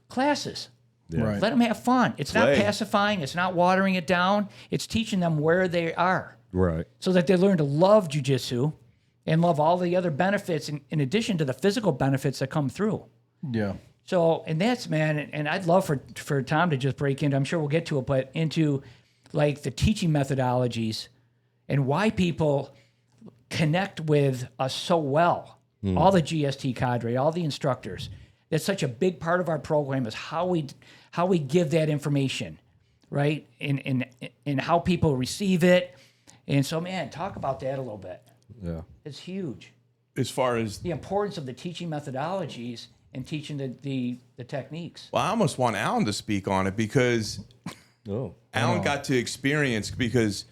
S2: classes.
S7: Yeah.
S1: Right.
S2: Let them have fun. It's not
S3: Play.
S2: pacifying. It's not watering it down. It's teaching them where they are
S7: Right.
S2: so that they learn to love jiu-jitsu and love all the other benefits in addition to the physical benefits that come through.
S1: Yeah.
S2: So, and that's, man, and I'd love for Tom to just break into, I'm sure we'll get to it, but into like the teaching methodologies and why people connect with us so well. All the GST cadre, all the instructors. That's such a big part of our program is how we give that information, right? And how people receive it. And so, man, talk about that a little bit.
S7: Yeah.
S2: It's huge.
S3: As far as
S2: The importance of the teaching methodologies and teaching the techniques.
S3: well, I almost want Alan to speak on it because
S7: Oh.
S3: Alan got to experience because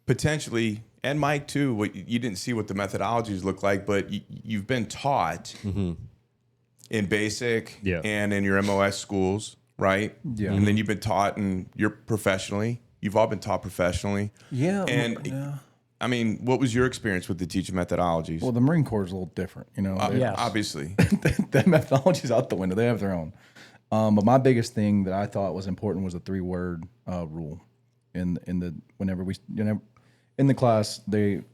S3: potentially, and Mike too, what you didn't see what the methodologies look like, but you've been taught in basic
S7: Yeah.
S3: and in your MOS schools, right?
S1: Yeah.
S3: And then you've been taught and you're professionally. You've all been taught professionally.
S1: Yeah.
S3: And I mean, what was your experience with the teaching methodologies?
S1: Well, the Marine Corps is a little different, you know.
S2: Yes.
S3: Obviously.
S1: That methodology's out the window. They have their own. But my biggest thing that I thought was important was the 3-word rule. In the class,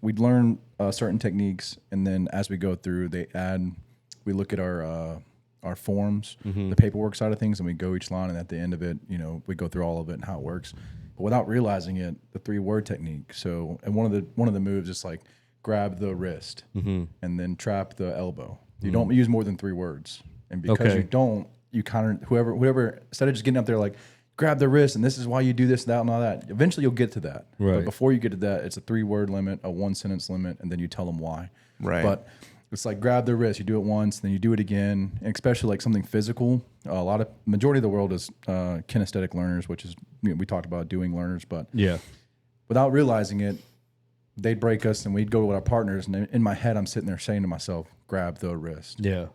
S1: we'd learn certain techniques, and then as we go through, we look at our forms, the paperwork side of things, and we go each line, and at the end of it, you know, we go through all of it and how it works. But without realizing it, the 3-word technique. So, and one of the moves is like grab the wrist and then trap the elbow. You don't use more than 3 words, and because you don't, you kind of whoever instead of just getting up there like grab the wrist and this is why you do this, that, and all that. Eventually, you'll get to that.
S7: Right.
S1: But before you get to that, it's a 3-word limit, a 1-sentence limit, and then you tell them why.
S3: Right.
S1: But it's like grab the wrist. You do it once, then you do it again, and especially like something physical. Majority of the world is kinesthetic learners, which is we talked about doing learners, but
S7: Yeah.
S1: without realizing it, they'd break us, and we'd go with our partners. And in my head, I'm sitting there saying to myself, grab the wrist,
S7: Yeah.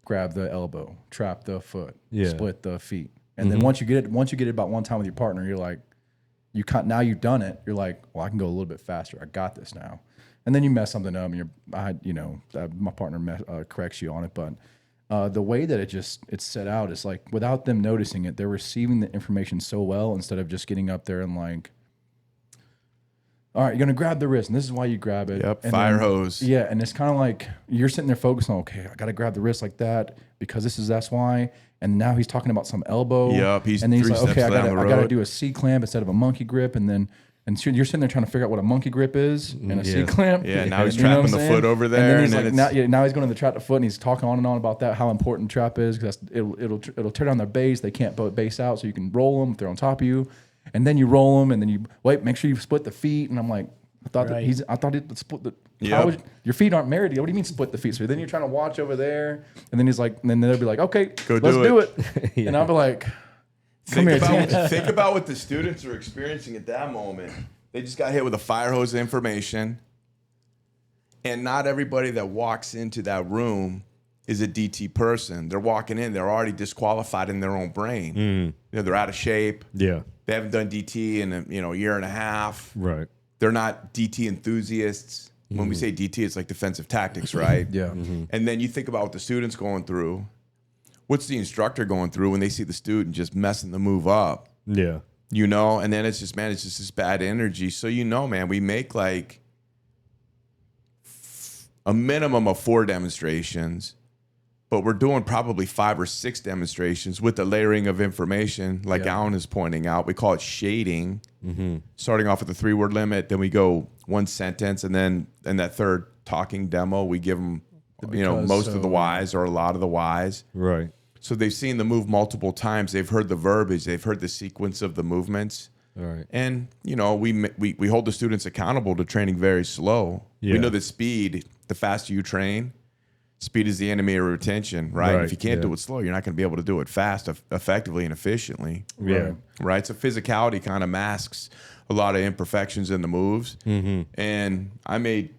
S1: grab the elbow, trap the foot,
S7: Yeah.
S1: split the feet. And then once you get it about one time with your partner, you're like, now you've done it. You're like, well, I can go a little bit faster. I got this now. And then you mess something up, and my partner corrects you on it. But the way that it's set out is like without them noticing it, they're receiving the information so well instead of just getting up there and like, all right, you're gonna grab the wrist, and this is why you grab it.
S3: Yep,
S1: And
S3: fire
S1: then-
S3: hose.
S1: Yeah, and it's kind of like you're sitting there focusing on, okay, I gotta grab the wrist like that because that's why. And now he's talking about some elbow.
S3: Yep, he's
S1: and then he's
S3: 3
S1: like, okay,
S3: steps down the
S1: I gotta
S3: road.
S1: do a C clamp instead of a monkey grip, and so you're sitting there trying to figure out what a monkey grip is and a C
S7: Yeah.
S1: clamp.
S3: Yeah, now he's
S1: You know what
S3: trapping
S1: I'm
S3: the
S1: saying?
S3: foot over
S1: And
S3: there,
S1: then he's
S3: and
S1: like,
S3: then
S1: now he's going to the trap the foot, and he's talking on and on about that how important trap is because it'll tear down their base. They can't base out, so you can roll them if they're on top of you, and then you roll them, and then you wait. Make sure you split the feet. And I'm like, I thought it split the.
S3: Yep.
S1: Your feet aren't married. What do you mean split the feet? So then you're trying to watch over there, and then he's like, and then they'll be like, okay, let's do it. And I'll be like, come here, Tim.
S3: Think about what the students are experiencing at that moment. They just got hit with a fire hose of information. And not everybody that walks into that room is a DT person. They're walking in, they're already disqualified in their own brain. You know, they're out of shape.
S7: Yeah.
S3: They haven't done DT in a year and a half.
S7: Right.
S3: They're not DT enthusiasts. When we say DT, it's like defensive tactics, right?
S1: Yeah.
S3: And then you think about what the student's going through. What's the instructor going through when they see the student just messing the move up?
S7: Yeah.
S3: You know, and then it's just this bad energy. So, man, we make like a minimum of 4 demonstrations, but we're doing probably 5 or 6 demonstrations with the layering of information, like Alan is pointing out. We call it shading, starting off with the 3-word limit. Then we go 1 sentence, and then in that third talking demo, we give them, most of the whys or a lot of the whys.
S7: Right.
S3: So they've seen the move multiple times. They've heard the verbiage. They've heard the sequence of the movements.
S7: All right.
S3: And, we hold the students accountable to training very slow.
S7: Yeah.
S3: We know that speed, the faster you train, speed is the enemy of retention, right?
S7: Right,
S3: If you can't
S7: yeah.
S3: do it slow, you're not going to be able to do it fast, effectively, and efficiently.
S7: Yeah.
S3: Right? So physicality kind of masks a lot of imperfections in the moves. And I may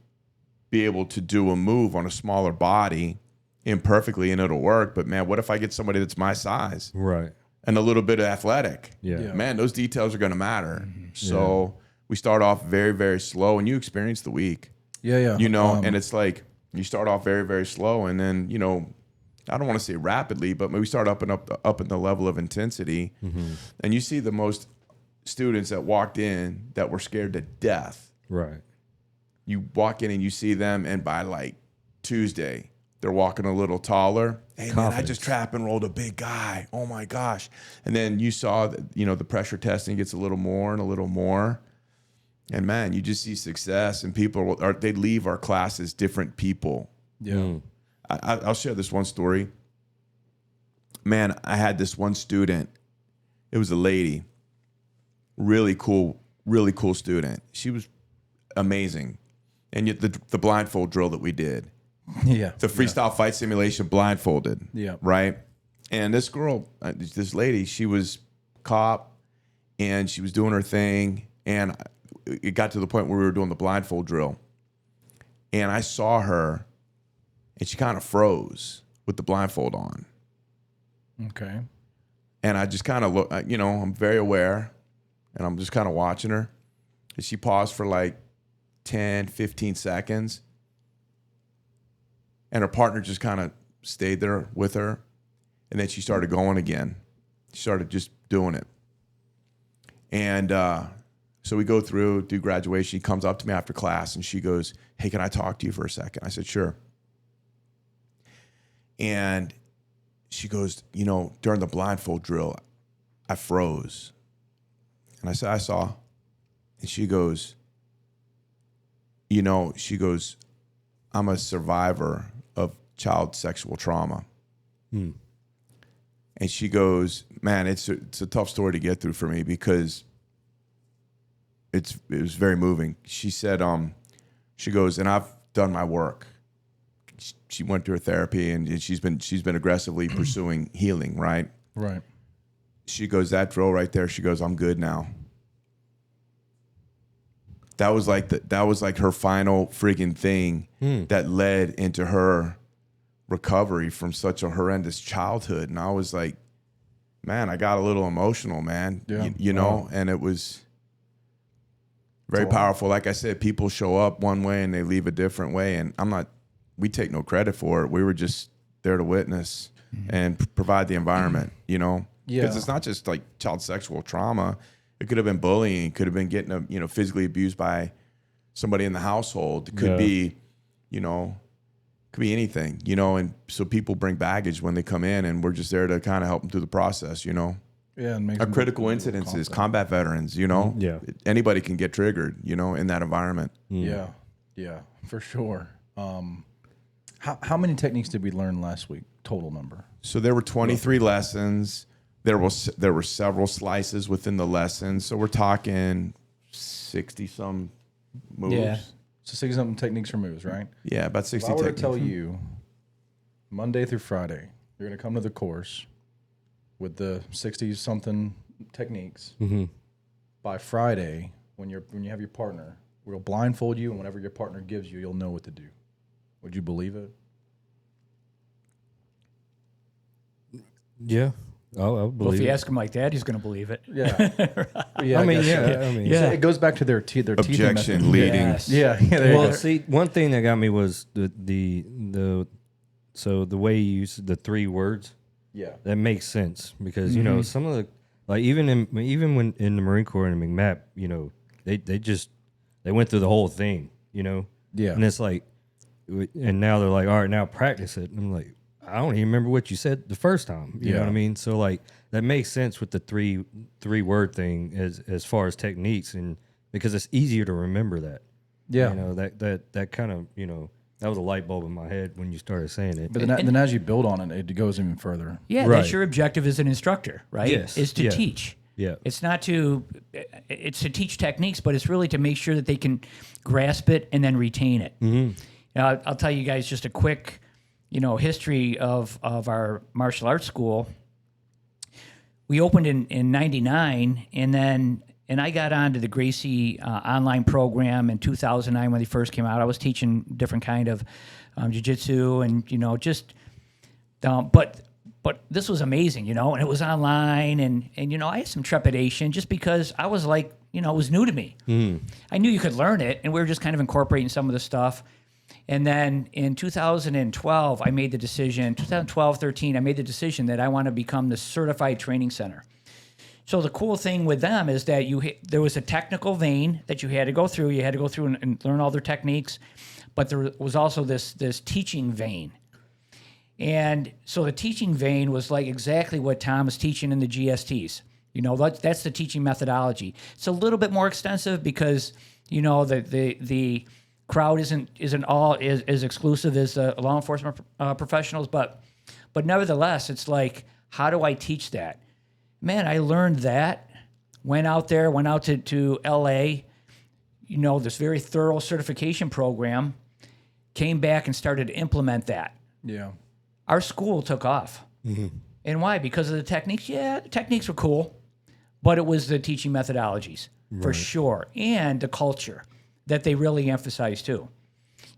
S3: be able to do a move on a smaller body imperfectly and it'll work. But, man, what if I get somebody that's my size?
S7: Right.
S3: And a little bit of athletic.
S7: Yeah.
S3: Man, those details are going to matter. So we start off very, very slow, and you experience the week.
S1: Yeah.
S3: And it's like you start off very, very slow, and then I don't want to say rapidly, but we start up in the level of intensity, and you see the most students that walked in that were scared to death.
S7: Right.
S3: You walk in and you see them, and by like Tuesday, they're walking a little taller. Hey, man, I just trap and rolled a big guy. Oh, my gosh. And then you saw that, the pressure testing gets a little more and a little more. And, man, you just see success. And people, they leave our classes different people.
S1: Yeah.
S3: I'll share this one story. man, I had this one student. It was a lady, really cool student. She was amazing. And yet the blindfold drill that we did,
S1: Yeah.
S3: the freestyle fight simulation blindfolded,
S1: Yeah.
S3: right? And this girl, this lady, she was cop and she was doing her thing. And it got to the point where we were doing the blindfold drill. And I saw her and she kind of froze with the blindfold on.
S1: Okay.
S3: And I just kind of look, I'm very aware and I'm just kind of watching her. And she paused for like 10, 15 seconds. And her partner just kind of stayed there with her. And then she started going again. She started just doing it. And so we go through, do graduation. She comes up to me after class and she goes, "Hey, can I talk to you for a second?" I said, "Sure." And she goes, during the blindfold drill, I froze. And I said, "I saw." And she goes, "I'm a survivor of child sexual trauma." And she goes, "Man, it's a tough story to get through for me because it was very moving." She said, she goes, "And I've done my work." She went to her therapy and she's been aggressively pursuing healing, right?
S1: Right.
S3: She goes, "That drill right there," she goes, "I'm good now." That was like her final friggin' thing that led into her recovery from such a horrendous childhood. And I was like, man, I got a little emotional, man.
S1: Yeah.
S3: And it was very powerful. Like I said, people show up one way and they leave a different way. And we take no credit for it. We were just there to witness and provide the environment,
S1: Yeah.
S3: Because it's not just like child sexual trauma. It could have been bullying. It could have been getting physically abused by somebody in the household. It could be, could be anything, and so people bring baggage when they come in, and we're just there to kind of help them through the process,
S1: Yeah. And make
S3: Our
S1: them
S3: critical
S1: more
S3: incidences,
S1: confident.
S3: combat veterans,
S7: Yeah.
S3: anybody can get triggered, in that environment.
S1: Yeah. Yeah, for sure. How many techniques did we learn last week? Total number.
S3: So there were 23 lessons. There were several slices within the lesson. So we're talking 60 some moves.
S2: Yeah.
S1: So 60 something techniques for moves, right?
S3: Yeah, about
S1: If
S3: 60
S1: I were to
S3: techniques.
S1: tell you Monday through Friday, you're going to come to the course with the 60 something techniques. By Friday, when you have your partner, we'll blindfold you, and whatever your partner gives you, you'll know what to do. Would you believe it?
S7: Yeah. I would
S2: Well, if
S7: believe
S2: you
S7: it.
S2: ask him like that, he's going to believe it.
S1: Yeah. Yeah.
S7: I mean,
S1: guess so.
S7: yeah. I mean,
S2: Yeah.
S1: It goes back to their teeth.
S3: Objection leading.
S2: Yes.
S1: Yeah. There you
S7: Well,
S1: go.
S7: see, one thing that got me was so the way you use the 3 words,
S1: Yeah.
S7: that makes sense because some of the, like even when in the Marine Corps and McMap, they went through the whole thing,
S1: Yeah.
S7: and it's like, and now they're like, all right, now practice it. And I'm like, I don't even remember what you said the first time. You know
S1: Yeah.
S7: what I mean? So like that makes sense with the three word thing as far as techniques, and because it's easier to remember that.
S1: Yeah.
S7: That kind of that was a light bulb in my head when you started saying it.
S1: But then as you build on it, it goes even further.
S2: Yeah,
S7: Right.
S2: that's your objective as an instructor, right?
S7: Yes.
S2: Is to
S7: Yeah.
S2: teach.
S7: Yeah.
S2: It's to teach techniques, but it's really to make sure that they can grasp it and then retain it. Now, I'll tell you guys just a quick, history of our martial arts school. We opened in 99, and I got onto the Gracie online program in 2009 when they first came out. I was teaching different kind of jiu-jitsu and, but this was amazing, and it was online and I had some trepidation just because I was like, it was new to me. I knew you could learn it, and we were just kind of incorporating some of the stuff. And then in 2012, I made the decision, 2012, 13, I made the decision that I want to become the certified training center. So the cool thing with them is that there was a technical vein that you had to go through. You had to go through and learn all their techniques, but there was also this teaching vein. And so the teaching vein was like exactly what Tom is teaching in the GSTs. That's the teaching methodology. It's a little bit more extensive because the crowd isn't all as exclusive as law enforcement professionals, but nevertheless, it's like How do I teach that? Man, I learned that. Went out to LA, this very thorough certification program, came back and started to implement that.
S1: Yeah.
S2: Our school took off. And why? Because of the techniques? Yeah, the techniques were cool, but it was the teaching methodologies for sure, and the culture that they really emphasized too.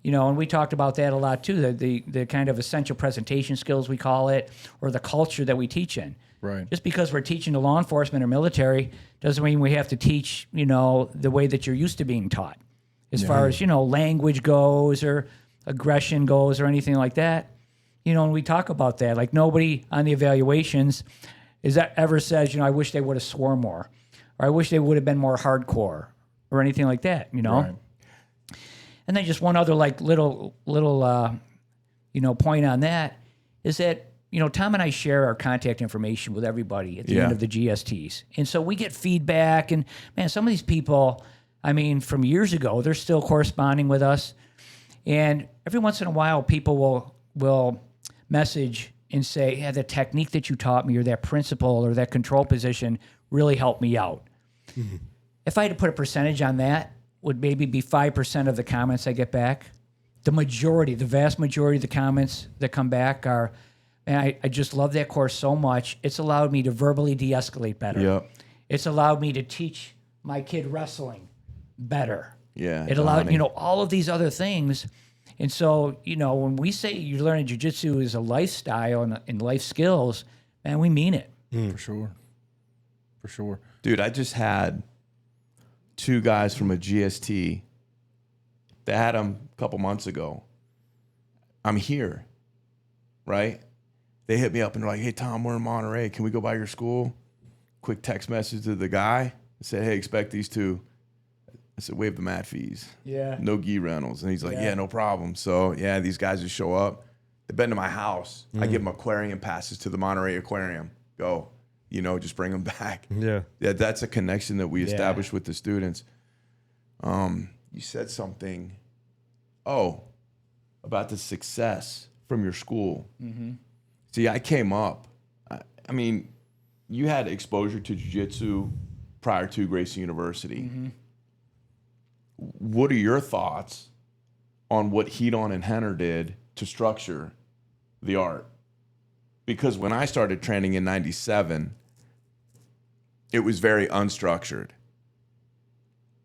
S2: And we talked about that a lot too, the kind of essential presentation skills we call it, or the culture that we teach in.
S1: Right.
S2: Just because we're teaching to law enforcement or military doesn't mean we have to teach, the way that you're used to being taught, as far as, language goes or aggression goes or anything like that. And we talk about that. Like nobody on the evaluations ever says, I wish they would have swore more, or I wish they would have been more hardcore or anything like that,
S1: Right.
S2: And then just one other little point on that is that, Tom and I share our contact information with everybody at the end of the GSTs. And so we get feedback, and man, some of these people, from years ago, they're still corresponding with us. And every once in a while, people will message and say, yeah, the technique that you taught me, or that principle, or that control position really helped me out. If I had to put a percentage on that, would maybe be 5% of the comments I get back. The vast majority of the comments that come back are, man, I just love that course so much. It's allowed me to verbally de-escalate better.
S3: Yep.
S2: It's allowed me to teach my kid wrestling better.
S3: Yeah.
S2: It allowed, all of these other things. And so, when we say you're learning jiu-jitsu is a lifestyle and life skills, man, we mean it.
S1: For sure. For sure.
S3: Dude, I just had 2 guys from a GST. They had them a couple months ago. I'm here, right? They hit me up and they're like, hey, Tom, we're in Monterey. Can we go by your school? Quick text message to the guy. I said, hey, expect these 2. I said, waive the mat fees.
S2: Yeah.
S3: No gi rentals. And he's like, yeah, no problem. So, yeah, these guys just show up. They've been to my house. I give them aquarium passes to the Monterey Aquarium. Go. Just bring them back.
S7: Yeah.
S3: Yeah, that's a connection that we established with the students. You said something, about the success from your school. See, I came up. You had exposure to jiu-jitsu prior to Gracie University. What are your thoughts on what Hedon and Henner did to structure the art? Because when I started training in 97, it was very unstructured.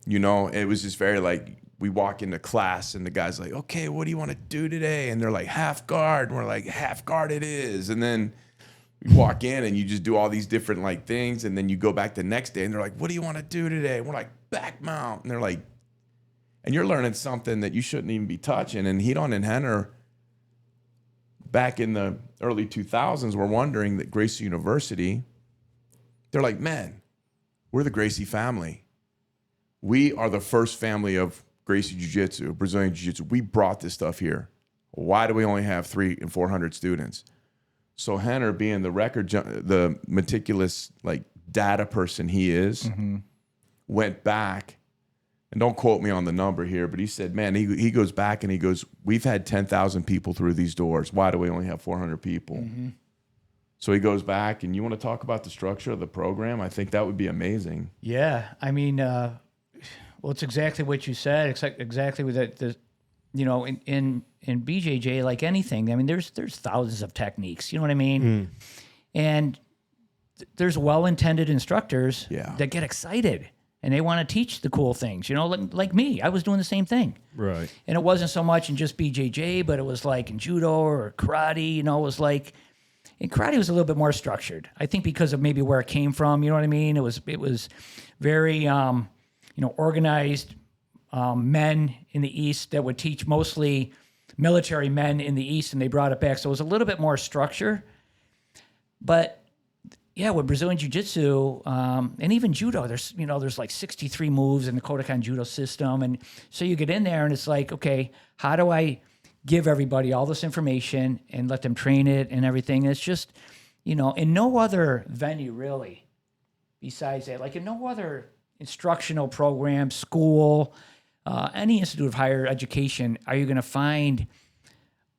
S3: It was just very we walk into class and the guy's like, okay, what do you want to do today? And they're like, half guard. And we're like, half guard it is. And then you walk in and you just do all these different things. And then you go back the next day and they're like, what do you want to do today? And we're like, back mount. And they're like, and you're learning something that you shouldn't even be touching. And Hedon and Henner, back in the early 2000s, were wondering that Gracie University, they're like, man, we're the Gracie family. We are the first family of Gracie Jiu-Jitsu, Brazilian Jiu-Jitsu. We brought this stuff here. Why do we only have 300 and 400 students? So Henner, being the meticulous data person he is, went back, and don't quote me on the number here, but he said, man, he goes back and he goes, we've had 10,000 people through these doors. Why do we only have 400 people? So he goes back, and you want to talk about the structure of the program? I think that would be amazing.
S2: Yeah. Well, it's exactly what you said. Exactly with in BJJ, like anything, there's thousands of techniques. You know what I mean? And there's well-intended instructors that get excited and they want to teach the cool things. Like me, I was doing the same thing.
S7: Right.
S2: And it wasn't so much in just BJJ, but it was like in judo or karate. It was like, and karate was a little bit more structured. I think because of maybe where it came from. You know what I mean? It was very organized men in the East that would teach mostly military men in the East, and they brought it back. So it was a little bit more structure. But yeah, with Brazilian Jiu-Jitsu and even judo, there's like 63 moves in the Kodokan judo system. And so you get in there and it's like, okay, how do I give everybody all this information and let them train it and everything? And it's just, in no other venue really besides that, like in no other instructional program, school, any institute of higher education, are you going to find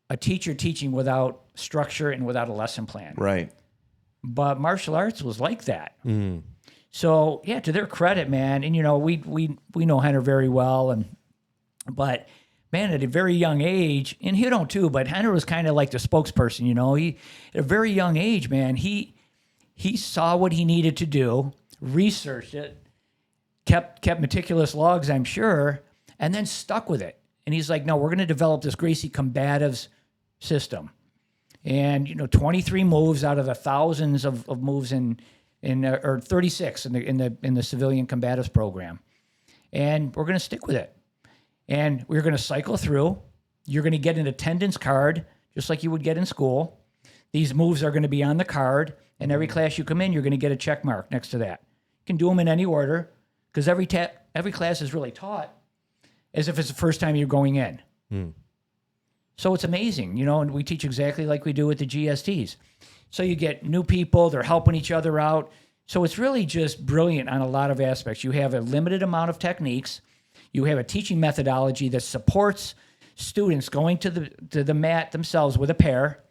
S2: a teacher teaching without structure and without a lesson plan?
S3: Right.
S2: but martial arts was like that. So yeah, to their credit, man, and we know Henner very well, but man, at a very young age, and he don't too, but Henner was kind of like the spokesperson. He at a very young age, man, he saw what he needed to do, researched it, kept meticulous logs, I'm sure, and then stuck with it. And he's like, no, we're going to develop this Gracie combatives system. And 23 moves out of the thousands of moves or 36 in the civilian combatives program. And we're going to stick with it. And we're going to cycle through. You're going to get an attendance card, just like you would get in school. These moves are going to be on the card. And every class you come in, you're going to get a check mark next to that. You can do them in any order, because every class is really taught as if it's the first time you're going in. So it's amazing, and we teach exactly like we do with the GSTs. So you get new people, they're helping each other out. So it's really just brilliant on a lot of aspects. You have a limited amount of techniques. You have a teaching methodology that supports students going to the mat themselves with a pair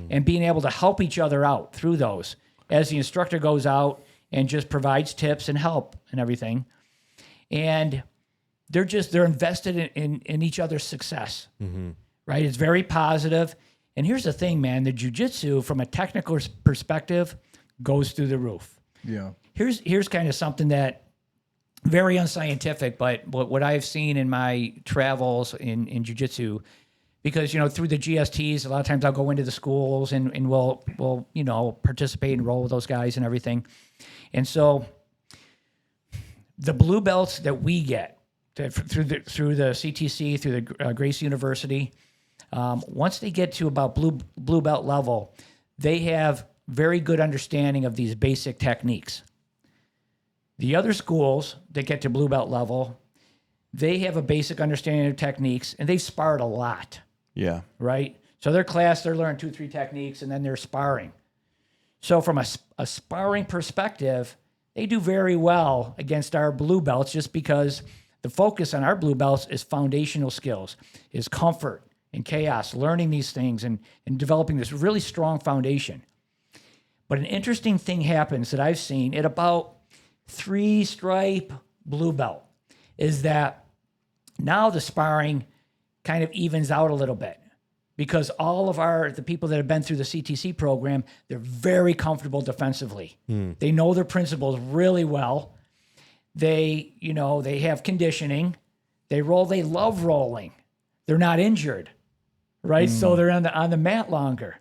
S2: and being able to help each other out through those as the instructor goes out and just provides tips and help and everything. And they're invested in each other's success, right? It's very positive. And here's the thing, man, the jiu-jitsu from a technical perspective goes through the roof.
S1: Yeah.
S2: Here's kind of something that very unscientific, but what I've seen in my travels in jiu-jitsu, because, through the GSTs, a lot of times I'll go into the schools and we'll participate and roll with those guys and everything. And so the blue belts that we get through the CTC, through the Gracie University, once they get to about blue belt level, they have very good understanding of these basic techniques. The other schools that get to blue belt level, they have a basic understanding of techniques, and they've sparred a lot.
S3: Yeah.
S2: Right? So their class, they're learning 2-3 techniques, and then they're sparring. So from a sparring perspective, they do very well against our blue belts, just because the focus on our blue belts is foundational skills, is comfort and chaos, learning these things and developing this really strong foundation. But an interesting thing happens that I've seen at about 3-stripe blue belt is that now the sparring kind of evens out a little bit, because all of the people that have been through the CTC program, they're very comfortable defensively. They know their principles really well. They have conditioning. They roll. They love rolling. They're not injured, right? So they're on the mat longer.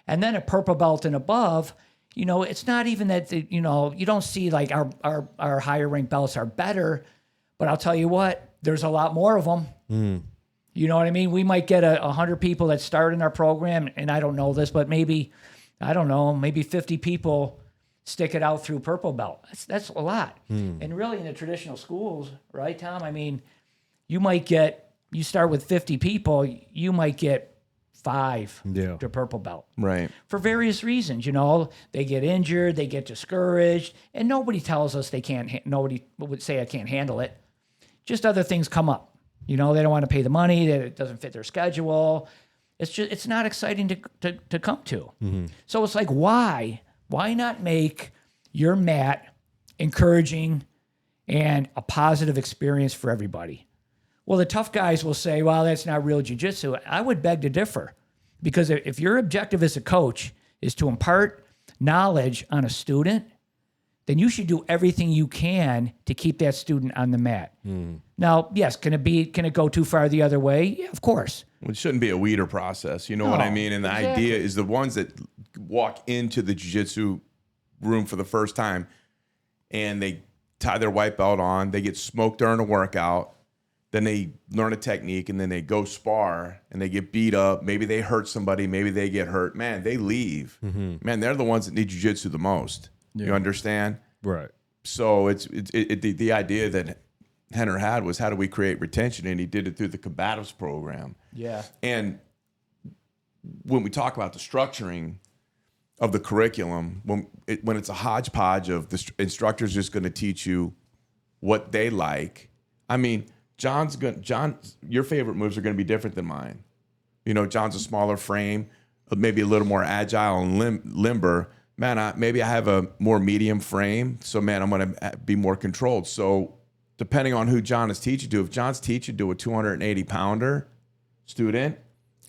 S2: And then a purple belt and above, it's not even that, you don't see like our higher ranked belts are better, but I'll tell you what, there's a lot more of them. You know what I mean? We might get 100 people that start in our program, and I don't know this, but maybe 50 people stick it out through purple belt. That's a lot. And really in the traditional schools, right, Tom? I mean, you start with 50 people, you might get 5 to purple belt.
S3: Right.
S2: For various reasons, they get injured, they get discouraged, and nobody tells us nobody would say I can't handle it. Just other things come up. They don't want to pay the money, that it doesn't fit their schedule. It's not exciting to come to. So it's like, why not make your mat encouraging and a positive experience for everybody? Well, the tough guys will say, well, that's not real jiu-jitsu. I would beg to differ, because if your objective as a coach is to impart knowledge on a student, then you should do everything you can to keep that student on the mat. Now, yes, can it go too far the other way? Yeah, of course.
S3: Well, it shouldn't be a weeder process. You know what I mean? And the idea is the ones that walk into the jiu-jitsu room for the first time and they tie their white belt on, they get smoked during a workout, then they learn a technique, and then they go spar and they get beat up. Maybe they hurt somebody, maybe they get hurt. Man, they leave. Man, they're the ones that need jiu-jitsu the most. Yeah. You understand?
S7: Right.
S3: So the idea that Henner had was, how do we create retention? And he did it through the combatives program.
S2: Yeah.
S3: And when we talk about the structuring of the curriculum, when it's a hodgepodge of the instructor's just going to teach you what they like. I mean, John, your favorite moves are going to be different than mine. John's a smaller frame, maybe a little more agile and limber. man, maybe I have a more medium frame, so man, I'm going to be more controlled. So depending on who John is teaching to, if John's teaching to a 280 pounder student,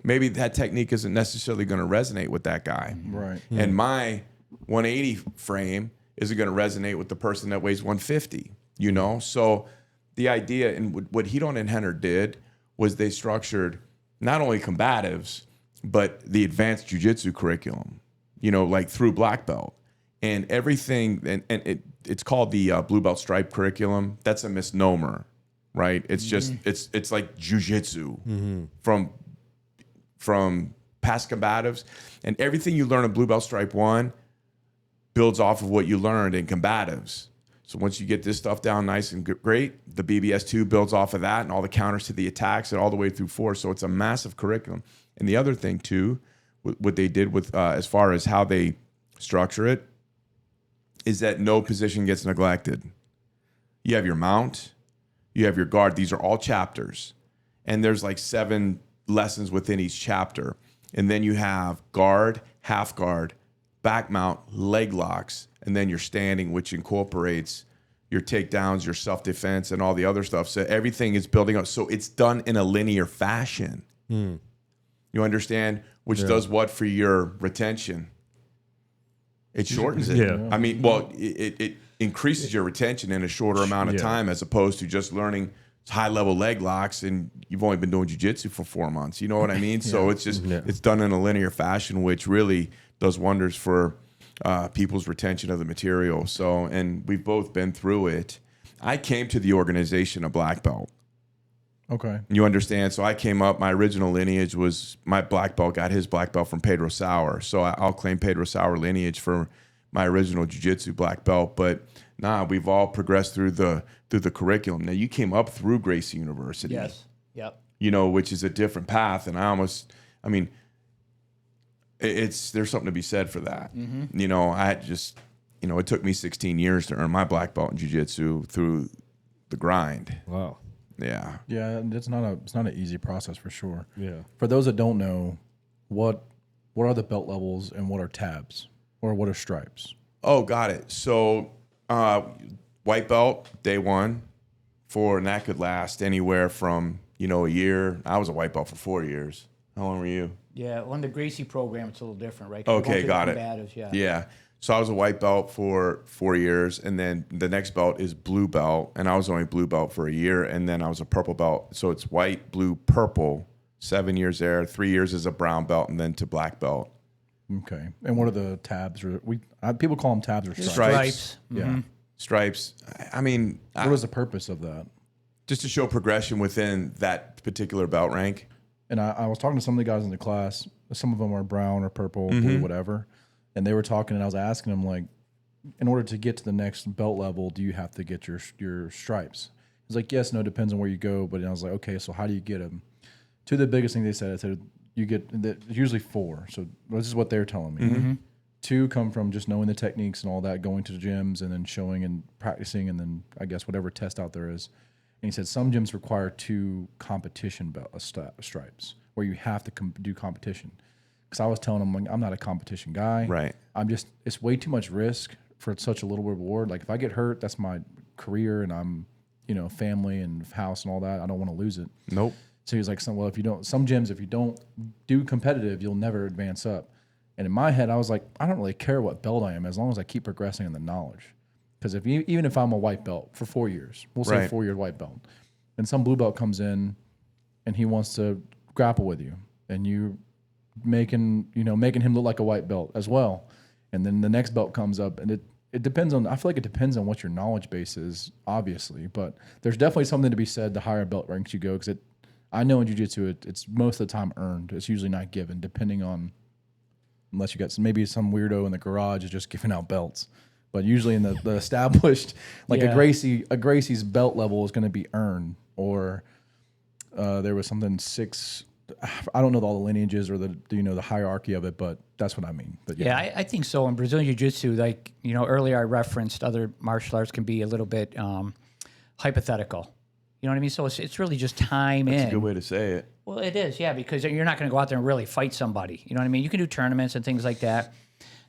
S3: maybe that technique isn't necessarily going to resonate with that guy.
S1: Right.
S3: And my 180 frame isn't going to resonate with the person that weighs 150, you know? So the idea, and what Hidon and Henner did was they structured not only combatives, but the advanced jiu-jitsu curriculum, you know, like through black belt. And everything, and it's called the blue belt stripe curriculum. That's a misnomer, right? It's just, it's like jiu-jitsu from past combatives. And everything you learn in blue belt stripe 1 builds off of what you learned in combatives. So once you get this stuff down nice and great, the BBS 2 builds off of that and all the counters to the attacks and all the way through 4. So it's a massive curriculum. And the other thing too, what they did with as far as how they structure it, is that no position gets neglected. You have your mount, you have your guard. These are all chapters. And there's like 7 lessons within each chapter. And then you have guard, half guard, back mount, leg locks, and then your standing, which incorporates your takedowns, your self-defense, and all the other stuff. So everything is building up. So it's done in a linear fashion. You understand? Which does what for your retention? It shortens it.
S7: Yeah.
S3: I mean, well, it increases your retention in a shorter amount of time as opposed to just learning high-level leg locks and you've only been doing jiu-jitsu for 4 months. You know what I mean? So it's just, it's done in a linear fashion, which really does wonders for people's retention of the material. So, and we've both been through it. I came to the organization a black belt.
S1: Okay.
S3: You understand? So I came up, my original lineage was my black belt, got his black belt from Pedro Sauer. So I'll claim Pedro Sauer lineage for my original jiu-jitsu black belt. But we've all progressed through the curriculum. Now you came up through Gracie University.
S2: Yes. Yep.
S3: You know, which is a different path. And there's something to be said for that. You know, it took me 16 years to earn my black belt in jiu-jitsu through the grind.
S7: Wow.
S3: Yeah.
S1: Yeah, it's not an easy process for sure.
S7: Yeah.
S1: For those that don't know, what are the belt levels and what are tabs or what are stripes?
S3: Oh, got it. So white belt, day 1, and that could last anywhere from, a year. I was a white belt for 4 years. How long were you?
S2: Yeah, on the Gracie program, it's a little different, right? 'Cause we're going
S3: Okay,
S2: through
S3: got
S2: the
S3: it.
S2: combatives,
S3: Yeah. So I was a white belt for 4 years, and then the next belt is blue belt, and I was only blue belt for a year, and then I was a purple belt. So it's white, blue, purple, 7 years there, 3 years as a brown belt, and then to black belt.
S1: Okay. And what are the tabs? Or people call them tabs or stripes.
S3: Stripes.
S1: Yeah.
S3: Stripes.
S1: What was the purpose of that?
S3: Just to show progression within that particular belt rank.
S1: And I was talking to some of the guys in the class. Some of them are brown or purple, blue, whatever. And they were talking, and I was asking them, like, in order to get to the next belt level, do you have to get your stripes? He's like, yes, no, it depends on where you go. But I was like, okay, so how do you get them? To the biggest thing they said, I said, you get usually 4. So this is what they're telling me. 2 come from just knowing the techniques and all that, going to the gyms and then showing and practicing, and then I guess whatever test out there is. And he said some gyms require 2 competition stripes where you have to do competition. Because I was telling him, like, I'm not a competition guy.
S3: Right.
S1: It's way too much risk for such a little reward. Like if I get hurt, that's my career, and I'm, family and house and all that. I don't want to lose it.
S3: Nope.
S1: So he was like, some gyms, if you don't do competitive, you'll never advance up. And in my head, I was like, I don't really care what belt I am as long as I keep progressing in the knowledge. Because even if I'm a white belt for 4 years, we'll say 4-year white belt, and some blue belt comes in and he wants to grapple with you, and you making him look like a white belt as well. And then the next belt comes up, and it depends on, I feel like it depends on what your knowledge base is, obviously, but there's definitely something to be said the higher belt ranks you go, because I know in jiu-jitsu it's most of the time earned. It's usually not given, depending on, unless you got maybe some weirdo in the garage is just giving out belts. But usually in the established, like a Gracie's belt level is going to be earned, or there was something 6. I don't know all the lineages or the hierarchy of it, but that's what I mean. But
S2: yeah, I think so. In Brazilian Jiu-Jitsu, like, earlier I referenced other martial arts can be a little bit hypothetical. You know what I mean? So it's really just time in.
S3: That's a good way to say it.
S2: Well, it is, yeah, because you're not going to go out there and really fight somebody. You know what I mean? You can do tournaments and things like that.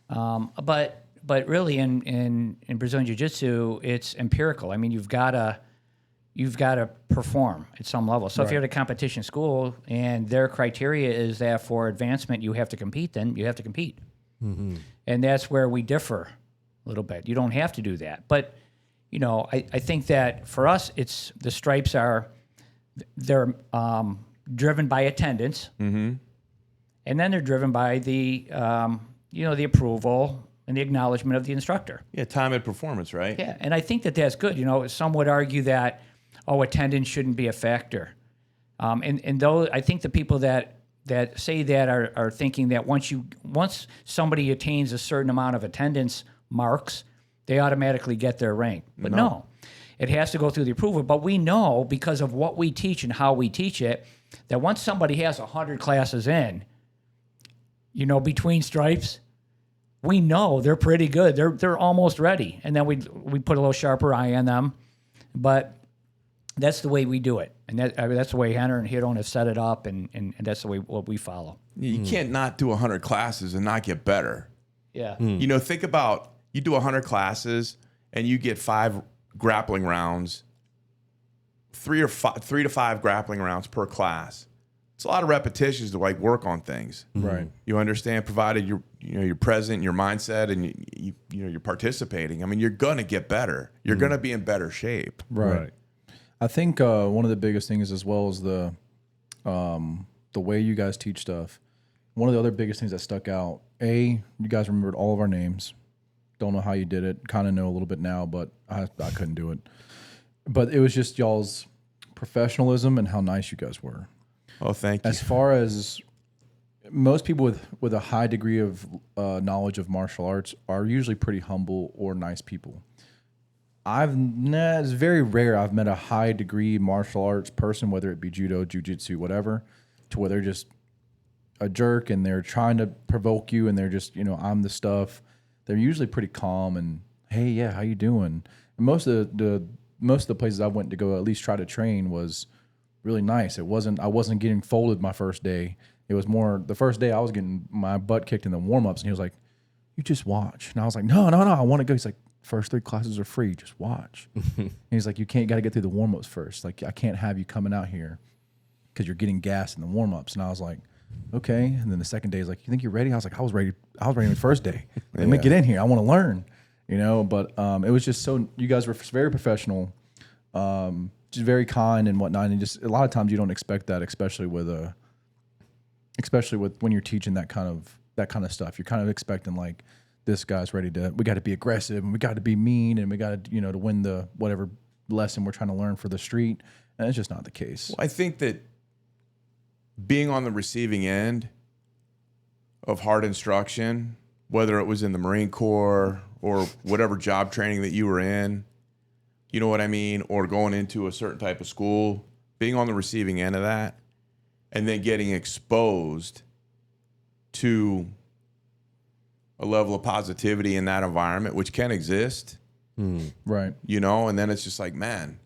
S2: But really in Brazilian Jiu-Jitsu, it's empirical. I mean, you've got to perform at some level. So if you're at a competition school and their criteria is that for advancement you have to compete, then you have to compete. And that's where we differ a little bit. You don't have to do that. But, you know, I think that for us, it's the stripes they're driven by attendance. And then they're driven by the, the approval and the acknowledgement of the instructor.
S3: Yeah, time and performance, right?
S2: Yeah, and I think that that's good. You know, some would argue that, attendance shouldn't be a factor. And those, I think the people that say that are thinking that once somebody attains a certain amount of attendance marks, they automatically get their rank. But no, it has to go through the approval. But we know, because of what we teach and how we teach it, that once somebody has 100 classes in, you know, between stripes, we know they're pretty good. They're almost ready. And then we put a little sharper eye on them. But that's the way we do it. And that's the way Henner and Hiron have set it up, and that's the way what we follow.
S3: You can't not do 100 classes and not get better.
S2: Yeah.
S3: You know, think about, you do 100 classes and you get 5 grappling rounds, 3 to 5 grappling rounds per class. It's a lot of repetitions to like work on things.
S1: Right.
S3: You understand, provided you're present in your mindset and you're participating. I mean, you're going to get better. You're going to be in better shape.
S1: Right. I think one of the biggest things, as well as the way you guys teach stuff, one of the other biggest things that stuck out, you guys remembered all of our names. Don't know how you did it. Kind of know a little bit now, but I couldn't do it. But it was just y'all's professionalism and how nice you guys were.
S3: Oh, thank you.
S1: As far as most people with a high degree of knowledge of martial arts are usually pretty humble or nice people. It's very rare I've met a high degree martial arts person, whether it be judo, jiu-jitsu, whatever, to where they're just a jerk and they're trying to provoke you and they're just, I'm the stuff. They're usually pretty calm and, hey, yeah, how you doing? And most of the places I went to go at least try to train was really nice. I wasn't getting folded my first day. It was more the first day I was getting my butt kicked in the warm-ups, and he was like, you just watch. And I was like, no, I want to go. He's like, first 3 classes are free, just watch. And he's like, you got to get through the warm-ups first. Like, I can't have you coming out here because you're getting gassed in the warm-ups. And I was like, okay. And then the second day, he's like, you think you're ready? I was like, I was ready the first day. Let me get in here. I want to learn, but it was just so, you guys were very professional, just very kind and whatnot. And just a lot of times you don't expect that, especially with when you're teaching that kind of stuff. You're kind of expecting like, this guy's we got to be aggressive and we got to be mean and we got to, to win the whatever lesson we're trying to learn for the street. And it's just not the case.
S3: Well, I think that being on the receiving end of hard instruction, whether it was in the Marine Corps or whatever job training that you were in, you know what I mean? Or going into a certain type of school, being on the receiving end of that and then getting exposed to a level of positivity in that environment, which can exist.
S1: Right.
S3: And then it's just like, man,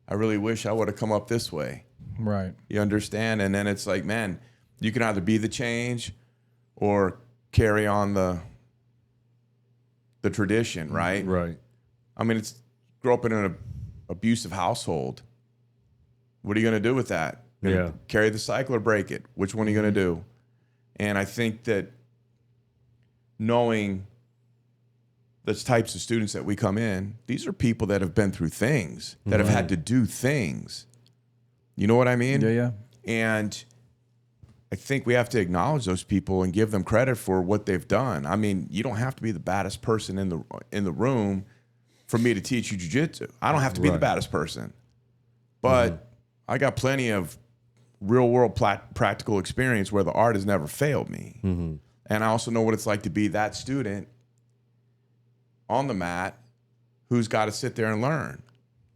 S3: I really wish I would have come up this way.
S1: Right.
S3: You understand? And then it's like, man, you can either be the change or carry on the tradition, right?
S7: Right.
S3: I mean, grow up in an abusive household. What are you going to do with that? Carry the cycle or break it? Which one are you going to do? And I think that knowing the types of students that we come in, these are people that have been through things, that have had to do things. You know what I mean?
S1: Yeah.
S3: And I think we have to acknowledge those people and give them credit for what they've done. I mean, you don't have to be the baddest person in the room for me to teach you jiu-jitsu. I don't have to be the baddest person. But I got plenty of real-world practical experience where the art has never failed me. And I also know what it's like to be that student on the mat who's got to sit there and learn.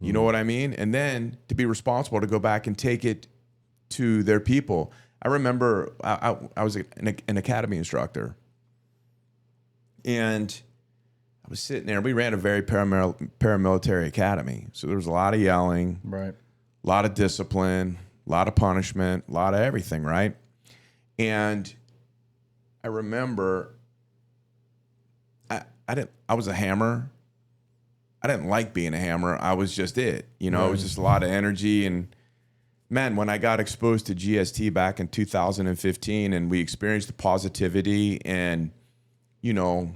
S3: You know what I mean? And then to be responsible to go back and take it to their people. I remember I was an academy instructor. And I was sitting there. We ran a very paramilitary academy. So there was a lot of yelling.
S1: Right.
S3: A lot of discipline. A lot of punishment. A lot of everything, right? And I remember I was a hammer. I didn't like being a hammer. I was just it. You know, it was just a lot of energy. And man, when I got exposed to GST back in 2015 and we experienced the positivity and, you know,